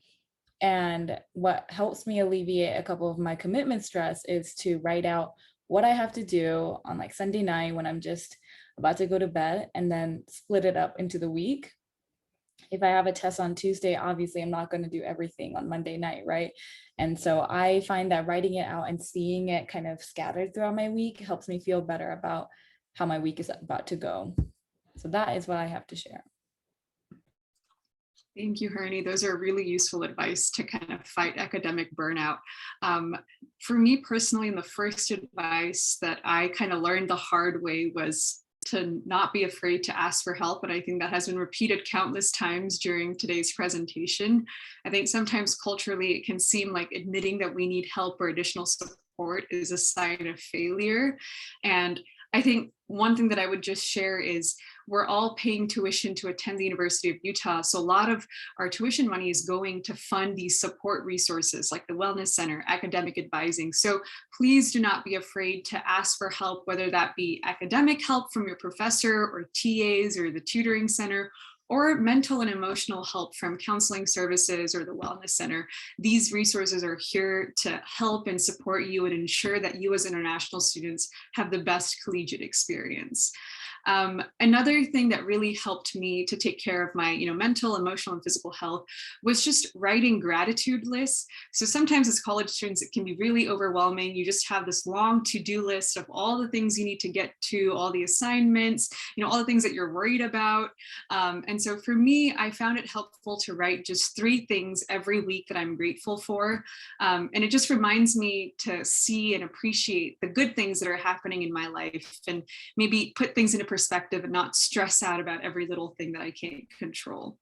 And what helps me alleviate a couple of my commitment stress is to write out what I have to do on like Sunday night when I'm just about to go to bed, and then split it up into the week. If I have a test on Tuesday, obviously I'm not going to do everything on Monday night, right? And so I find that writing it out and seeing it kind of scattered throughout my week helps me feel better about how my week is about to go. So that is what I have to share. Thank you, Hernie. Those are really useful advice to kind of fight academic burnout. For me personally, the first advice that I kind of learned the hard way was to not be afraid to ask for help. And I think that has been repeated countless times during today's presentation. I think sometimes culturally it can seem like admitting that we need help or additional support is a sign of failure. And I think one thing that I would just share is we're all paying tuition to attend the University of Utah. So a lot of our tuition money is going to fund these support resources like the Wellness Center, academic advising. So please do not be afraid to ask for help, whether that be academic help from your professor or TAs or the tutoring center, or mental and emotional help from counseling services or the Wellness Center. These resources are here to help and support you and ensure that you as international students have the best collegiate experience. Another thing that really helped me to take care of my mental, emotional, and physical health was just writing gratitude lists. So sometimes as college students, it can be really overwhelming. You just have this long to-do list of all the things you need to get to, all the assignments, all the things that you're worried about. And so for me, I found it helpful to write just 3 things every week that I'm grateful for. And it just reminds me to see and appreciate the good things that are happening in my life and maybe put things into perspective and not stress out about every little thing that I can't control.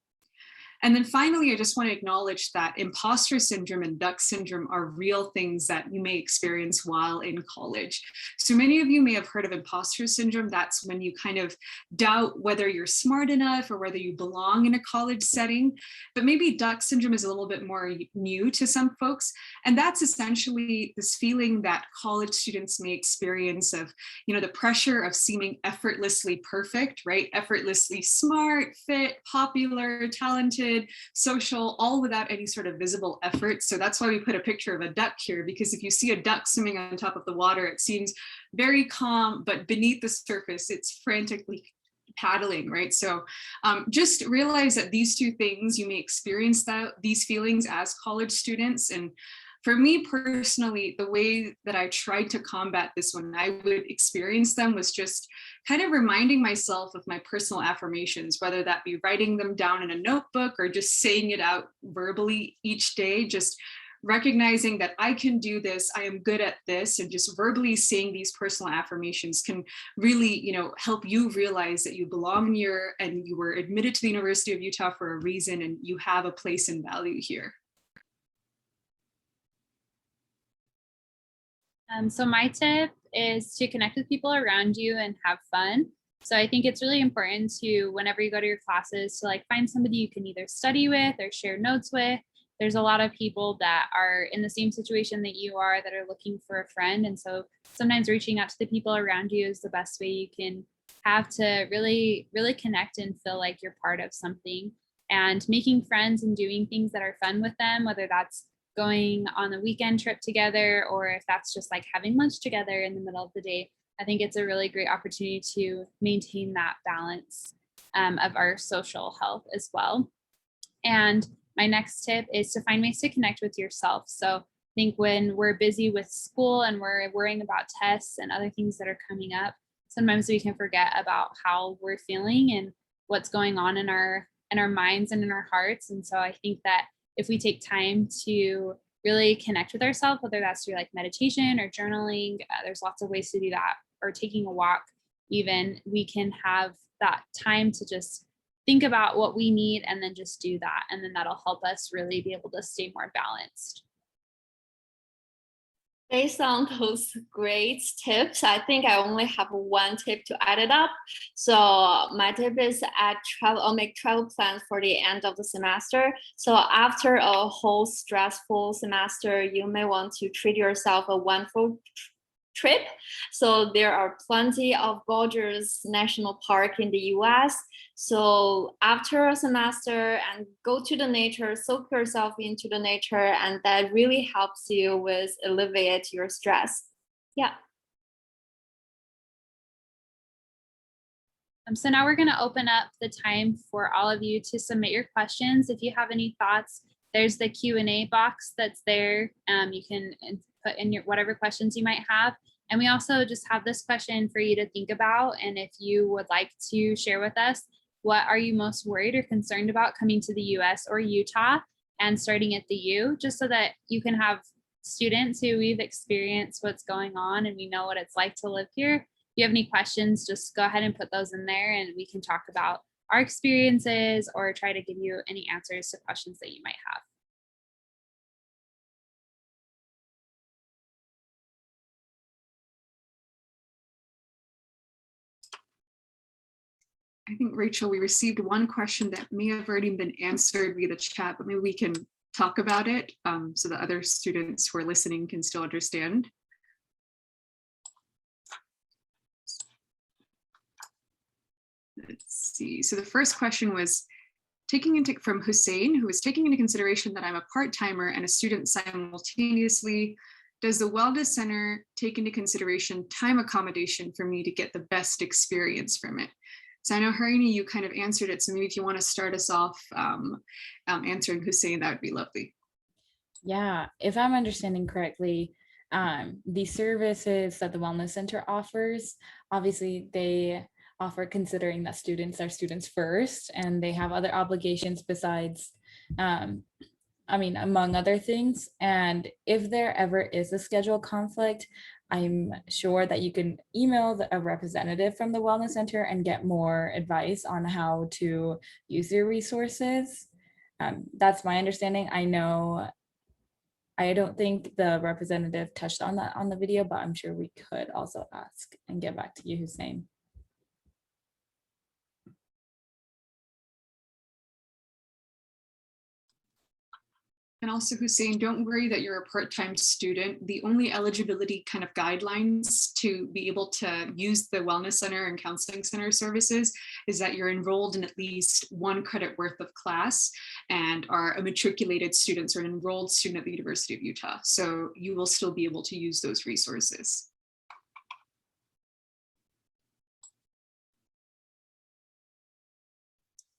And then finally, I just want to acknowledge that imposter syndrome and duck syndrome are real things that you may experience while in college. So many of you may have heard of imposter syndrome. That's when you kind of doubt whether you're smart enough or whether you belong in a college setting. But maybe duck syndrome is a little bit more new to some folks. And that's essentially this feeling that college students may experience of, the pressure of seeming effortlessly perfect, right? Effortlessly smart, fit, popular, talented, social, all without any sort of visible effort. So that's why we put a picture of a duck here, because if you see a duck swimming on top of the water, it seems very calm, but beneath the surface, it's frantically paddling, right? So just realize that these 2 things, you may experience these feelings as college students. And for me personally, the way that I tried to combat this when I would experience them was just kind of reminding myself of my personal affirmations, whether that be writing them down in a notebook or just saying it out verbally each day, just recognizing that I can do this, I am good at this, and just verbally saying these personal affirmations can really, help you realize that you belong here and you were admitted to the University of Utah for a reason and you have a place and value here. So my tip is to connect with people around you and have fun. So I think it's really important to, whenever you go to your classes, to find somebody you can either study with or share notes with. There's a lot of people that are in the same situation that you are that are looking for a friend. And so sometimes reaching out to the people around you is the best way you can have to really, really connect and feel like you're part of something. And making friends and doing things that are fun with them, whether that's going on a weekend trip together or if that's just having lunch together in the middle of the day, I think it's a really great opportunity to maintain that balance of our social health as well. And my next tip is to find ways to connect with yourself. So I think when we're busy with school and we're worrying about tests and other things that are coming up, sometimes we can forget about how we're feeling and what's going on in our minds and in our hearts. And so I think that if we take time to really connect with ourselves, whether that's through like meditation or journaling, there's lots of ways to do that, or taking a walk, even, we can have that time to just think about what we need and then just do that. And then that'll help us really be able to stay more balanced. Based on those great tips, I think I only have one tip to add it up. So my tip is make travel plans for the end of the semester. So after a whole stressful semester, you may want to treat yourself a wonderful trip. So there are plenty of gorgeous national park in the US. So after a semester, and go to the nature, soak yourself into the nature, and that really helps you with alleviate your stress. Yeah. So now we're going to open up the time for all of you to submit your questions. If you have any thoughts, there's the Q&A box that's there. You can put in your whatever questions you might have. And we also just have this question for you to think about. And if you would like to share with us, what are you most worried or concerned about coming to the US or Utah and starting at the U, just so that you can have students who we've experienced what's going on and we know what it's like to live here. If you have any questions, just go ahead and put those in there and we can talk about our experiences or try to give you any answers to questions that you might have. I think, Rachel, we received one question that may have already been answered via the chat, but maybe we can talk about it so that other students who are listening can still understand. Let's see. So the first question was from Hussein, who was taking into consideration that I'm a part-timer and a student simultaneously. Does the Wellness Center take into consideration time accommodation for me to get the best experience from it? So I know, Harini, you kind of answered it. So maybe if you want to start us off answering Hussein, that would be lovely. Yeah, if I'm understanding correctly, the services that the Wellness Center offers, obviously they offer considering that students are students first, and they have other obligations besides, among other things. And if there ever is a schedule conflict, I'm sure that you can email a representative from the Wellness Center and get more advice on how to use your resources. That's my understanding. I don't think the representative touched on that on the video, but I'm sure we could also ask and get back to you, Hussein. And also, Hussein, don't worry that you're a part-time student. The only eligibility kind of guidelines to be able to use the Wellness Center and Counseling Center services is that you're enrolled in at least 1 credit worth of class and are a matriculated student or an enrolled student at the University of Utah. So you will still be able to use those resources.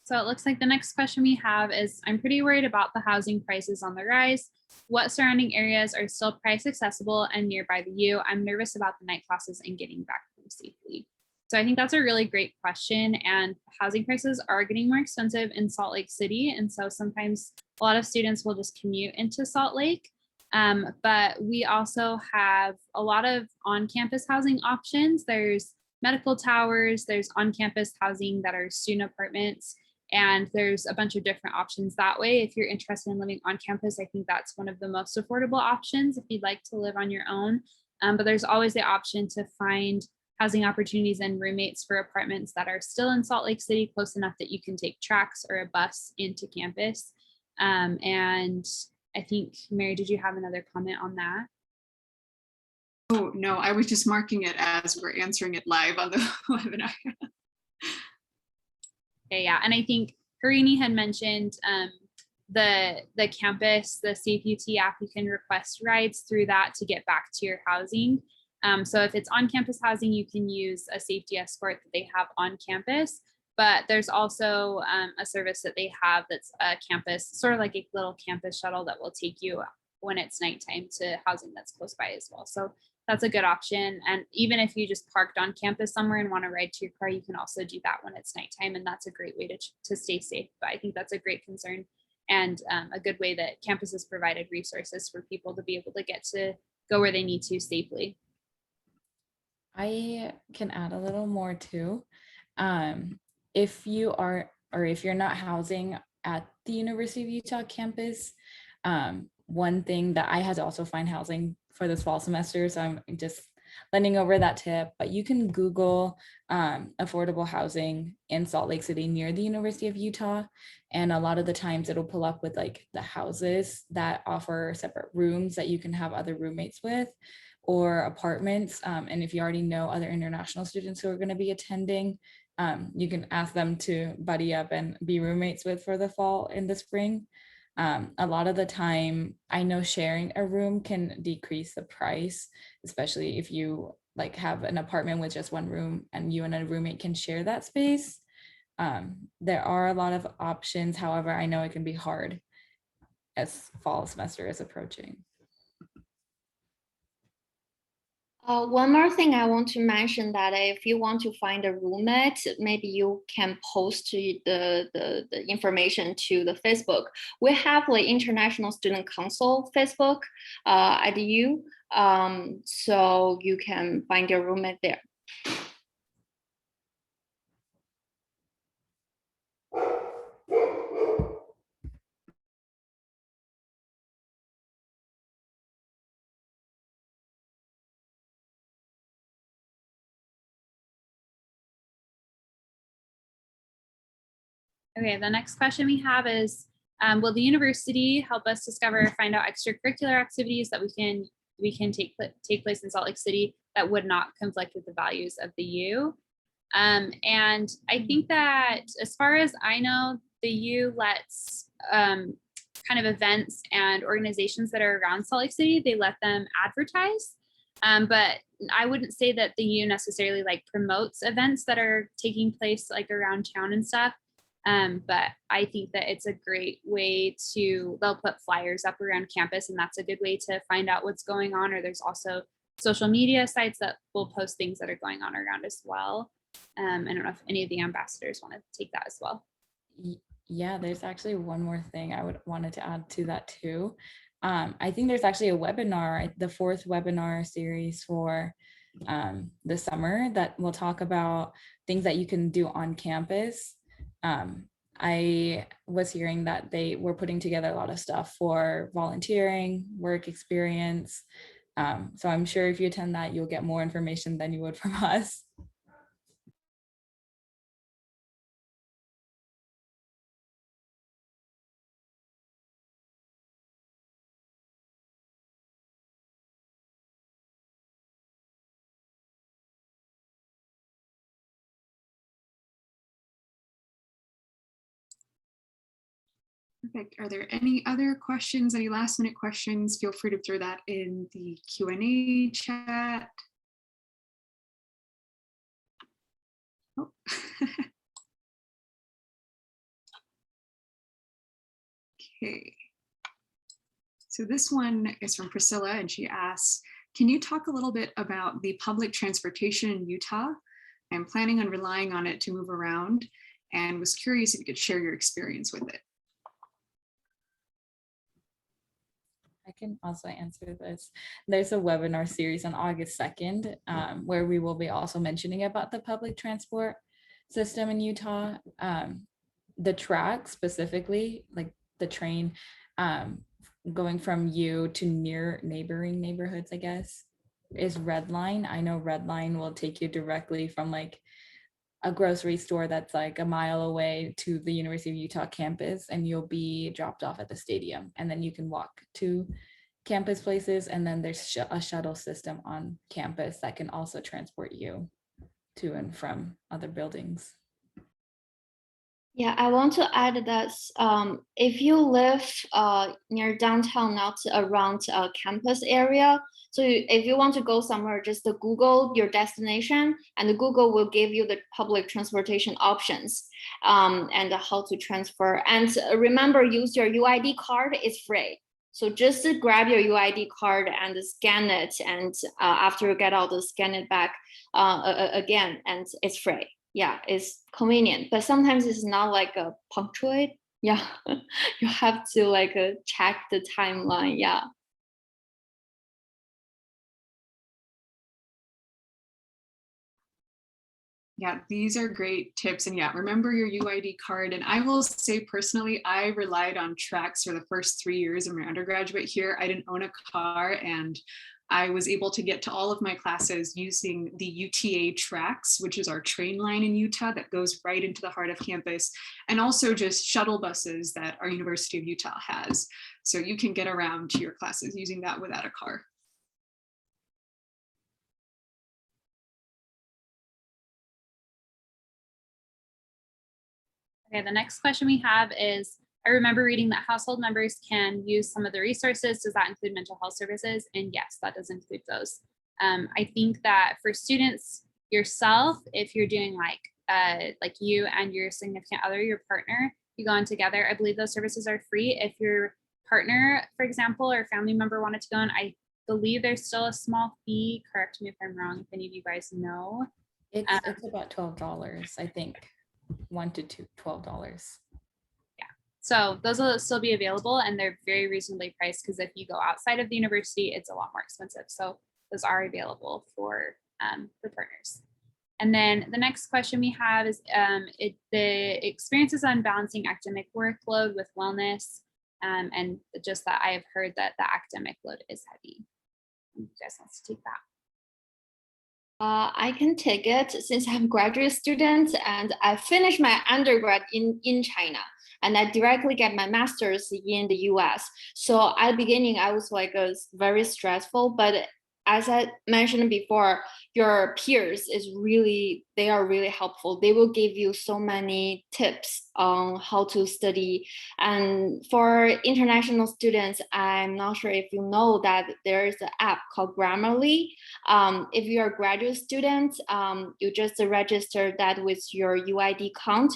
So it looks like the next question we have is, I'm pretty worried about the housing prices on the rise. What surrounding areas are still price accessible and nearby the U? I'm nervous about the night classes and getting back home safely. So I think that's a really great question, and housing prices are getting more expensive in Salt Lake City. And so sometimes a lot of students will just commute into Salt Lake. But we also have a lot of on-campus housing options. There's medical towers, there's on-campus housing that are student apartments, and there's a bunch of different options that way. If you're interested in living on campus, I think that's one of the most affordable options if you'd like to live on your own. But there's always the option to find housing opportunities and roommates for apartments that are still in Salt Lake City, close enough that you can take tracks or a bus into campus. And I think, Mary, did you have another comment on that? Oh, no, I was just marking it as we're answering it live on the webinar. Okay, yeah, and I think Harini had mentioned the campus, the CPT app, you can request rides through that to get back to your housing. So if it's on-campus housing, you can use a safety escort that they have on campus. But there's also a service that they have that's a campus, sort of like a little campus shuttle that will take you when it's nighttime to housing that's close by as well. So that's a good option. And even if you just parked on campus somewhere and want to ride to your car, you can also do that when it's nighttime. And that's a great way to stay safe. But I think that's a great concern and a good way that campus has provided resources for people to be able to get to go where they need to safely. I can add a little more too. If you are, or if you're not housing at the University of Utah campus, one thing that I had to also find housing for this fall semester, so I'm just lending over that tip, but you can Google affordable housing in Salt Lake City near the University of Utah. And a lot of the times it'll pull up with like the houses that offer separate rooms that you can have other roommates with, or apartments. And if you already know other international students who are going to be attending, you can ask them to buddy up and be roommates with for the fall and the spring. A lot of the time, I know sharing a room can decrease the price, especially if you like have an apartment with just one room and you and a roommate can share that space. There are a lot of options. However, I know it can be hard as fall semester is approaching. One more thing I want to mention that if you want to find a roommate, maybe you can post the information to the Facebook. We have the International Student Council Facebook at U, so you can find your roommate there. Okay, the next question we have is, will the university help us discover, find out extracurricular activities that we can take place in Salt Lake City that would not conflict with the values of the U? And I think that as far as I know, the U lets kind of events and organizations that are around Salt Lake City, they let them advertise. But I wouldn't say that the U necessarily like promotes events that are taking place like around town and stuff. But I think that it's a great way they'll put flyers up around campus, and that's a good way to find out what's going on. Or there's also social media sites that will post things that are going on around as well. I don't know if any of the ambassadors want to take that as well. Yeah, there's actually one more thing I wanted to add to that too. I think there's actually a webinar, the 4th webinar series for the summer that will talk about things that you can do on campus. I was hearing that they were putting together a lot of stuff for volunteering, work experience. So I'm sure if you attend that, you'll get more information than you would from us. Perfect. Are there any other questions, any last minute questions? Feel free to throw that in the Q&A chat. Oh. Okay. So this one is from Priscilla, and she asks, can you talk a little bit about the public transportation in Utah? I'm planning on relying on it to move around and was curious if you could share your experience with it. I can also answer this. There's a webinar series on August 2nd, where we will be also mentioning about the public transport system in Utah. The track specifically, like the train going from U to near neighboring neighborhoods, I guess, is Red Line. I know Red Line will take you directly from like a grocery store that's like a mile away to the University of Utah campus, and you'll be dropped off at the stadium, and then you can walk to campus places, and then there's a shuttle system on campus that can also transport you to and from other buildings. Yeah, I want to add that if you live near downtown, not around campus area, so if you want to go somewhere, just Google your destination, and Google will give you the public transportation options and how to transfer. And remember, use your UID card; it's free. So just grab your UID card and scan it, and after you get out, scan it back again, and it's free. Yeah, it's convenient, but sometimes it's not like a punctuate. Yeah, you have to like check the timeline. Yeah. Yeah, these are great tips. And yeah, remember your UID card. And I will say personally, I relied on tracks for the first 3 years of my undergraduate here. I didn't own a car, and I was able to get to all of my classes using the UTA tracks, which is our train line in Utah that goes right into the heart of campus, and also just shuttle buses that our University of Utah has. So you can get around to your classes using that without a car. Okay, the next question we have is, I remember reading that household members can use some of the resources. Does that include mental health services? And yes, that does include those. I think that for students yourself, if you're doing like you and your significant other, your partner, you go in together, I believe those services are free. If your partner, for example, or family member wanted to go in, I believe there's still a small fee. Correct me if I'm wrong, if any of you guys know. It's about $12, I think. $1 to $12. Yeah, so those will still be available, and they're very reasonably priced, because if you go outside of the university, it's a lot more expensive. So those are available for partners. And then the next question we have is the experiences on balancing academic workload with wellness, and just that I have heard that the academic load is heavy. You guys want to take that? I can take it since I'm a graduate student and I finished my undergrad in China, and I directly get my master's in the US. So at the beginning, I was like very stressful, but as I mentioned before, your peers they are really helpful. They will give you so many tips on how to study. And for international students, I'm not sure if you know that there is an app called Grammarly. If you're a graduate student, you just register that with your UID count.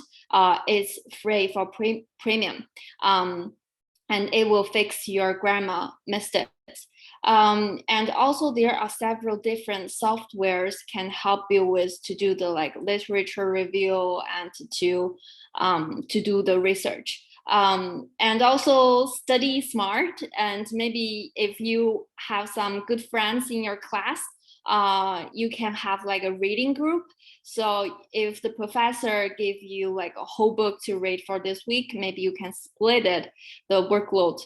It's free for premium. And it will fix your grammar mistakes. And also there are several different softwares can help you with to do the like literature review and to do the research. And also study smart, and maybe if you have some good friends in your class, you can have like a reading group. So if the professor give you like a whole book to read for this week, maybe you can split it, the workload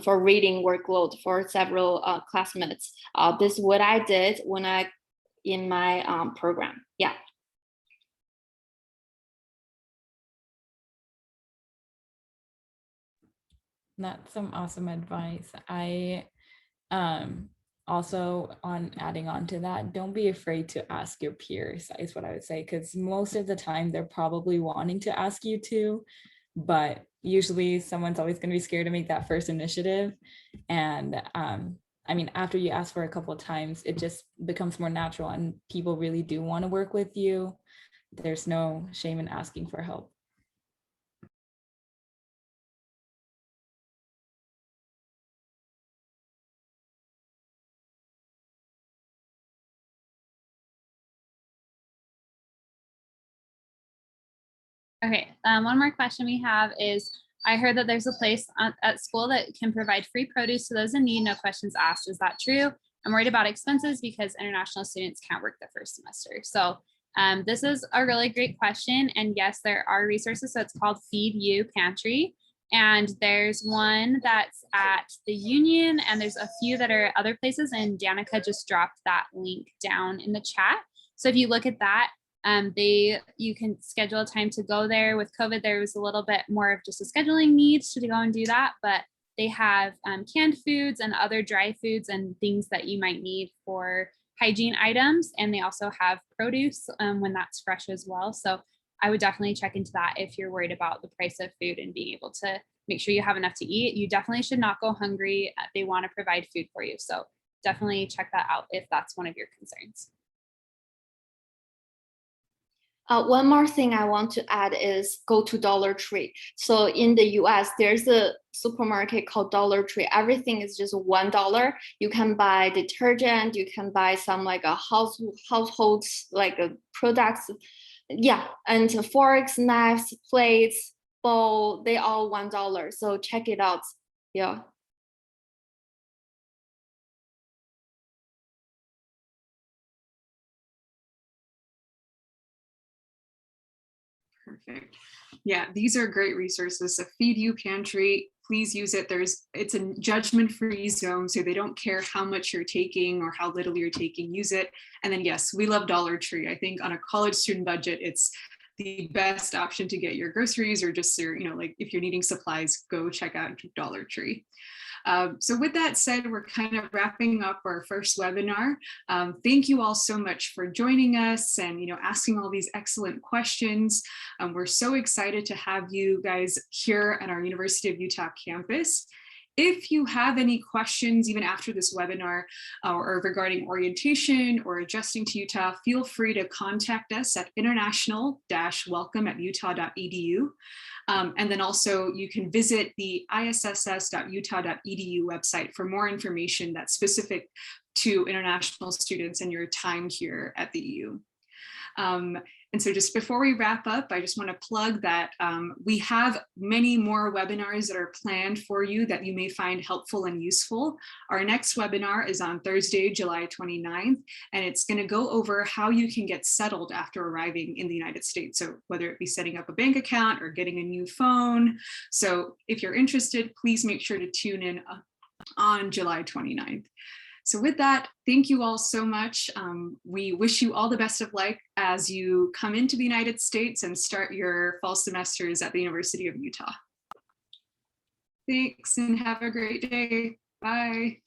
for reading workload for several classmates. This is what I did when I in my program. Yeah. That's some awesome advice. I also on adding on to that, don't be afraid to ask your peers, is what I would say, because most of the time they're probably wanting to ask you to, but usually someone's always going to be scared to make that first initiative. And I mean, after you ask for a couple of times, it just becomes more natural, and people really do want to work with you. There's no shame in asking for help. Okay, one more question we have is, I heard that there's a place at school that can provide free produce to those in need, no questions asked. Is that true? I'm worried about expenses because international students can't work the first semester. So this is a really great question. And yes, there are resources. So it's called Feed You Pantry. And there's one that's at the Union, and there's a few that are other places. And Danica just dropped that link down in the chat. So if you look at that, you can schedule a time to go there. With COVID, there was a little bit more of just a scheduling needs to go and do that, but they have canned foods and other dry foods and things that you might need for hygiene items. And they also have produce when that's fresh as well. So I would definitely check into that if you're worried about the price of food and being able to make sure you have enough to eat. You definitely should not go hungry. They want to provide food for you. So definitely check that out if that's one of your concerns. One more thing I want to add is go to Dollar Tree. So in the US, there's a supermarket called Dollar Tree. Everything is just $1. You can buy detergent, you can buy some like a household like products. Yeah, and forks, knives, plates, bowl, they all $1. So check it out. Yeah. Perfect. Yeah, these are great resources. The Feed You Pantry, please use it. It's a judgment-free zone, so they don't care how much you're taking or how little you're taking, use it. And then yes, we love Dollar Tree. I think on a college student budget, it's the best option to get your groceries or just your, like if you're needing supplies, go check out Dollar Tree. So with that said, we're kind of wrapping up our first webinar. Thank you all so much for joining us and asking all these excellent questions. We're so excited to have you guys here at our University of Utah campus. If you have any questions, even after this webinar or regarding orientation or adjusting to Utah, feel free to contact us at international-welcome@utah.edu. And then also you can visit the isss.utah.edu website for more information that's specific to international students and your time here at the EU. And so just before we wrap up, I just want to plug that we have many more webinars that are planned for you that you may find helpful and useful. Our next webinar is on Thursday, July 29th, and it's going to go over how you can get settled after arriving in the United States. So whether it be setting up a bank account or getting a new phone. So if you're interested, please make sure to tune in on July 29th. So with that, thank you all so much. We wish you all the best of luck as you come into the United States and start your fall semesters at the University of Utah. Thanks and have a great day. Bye.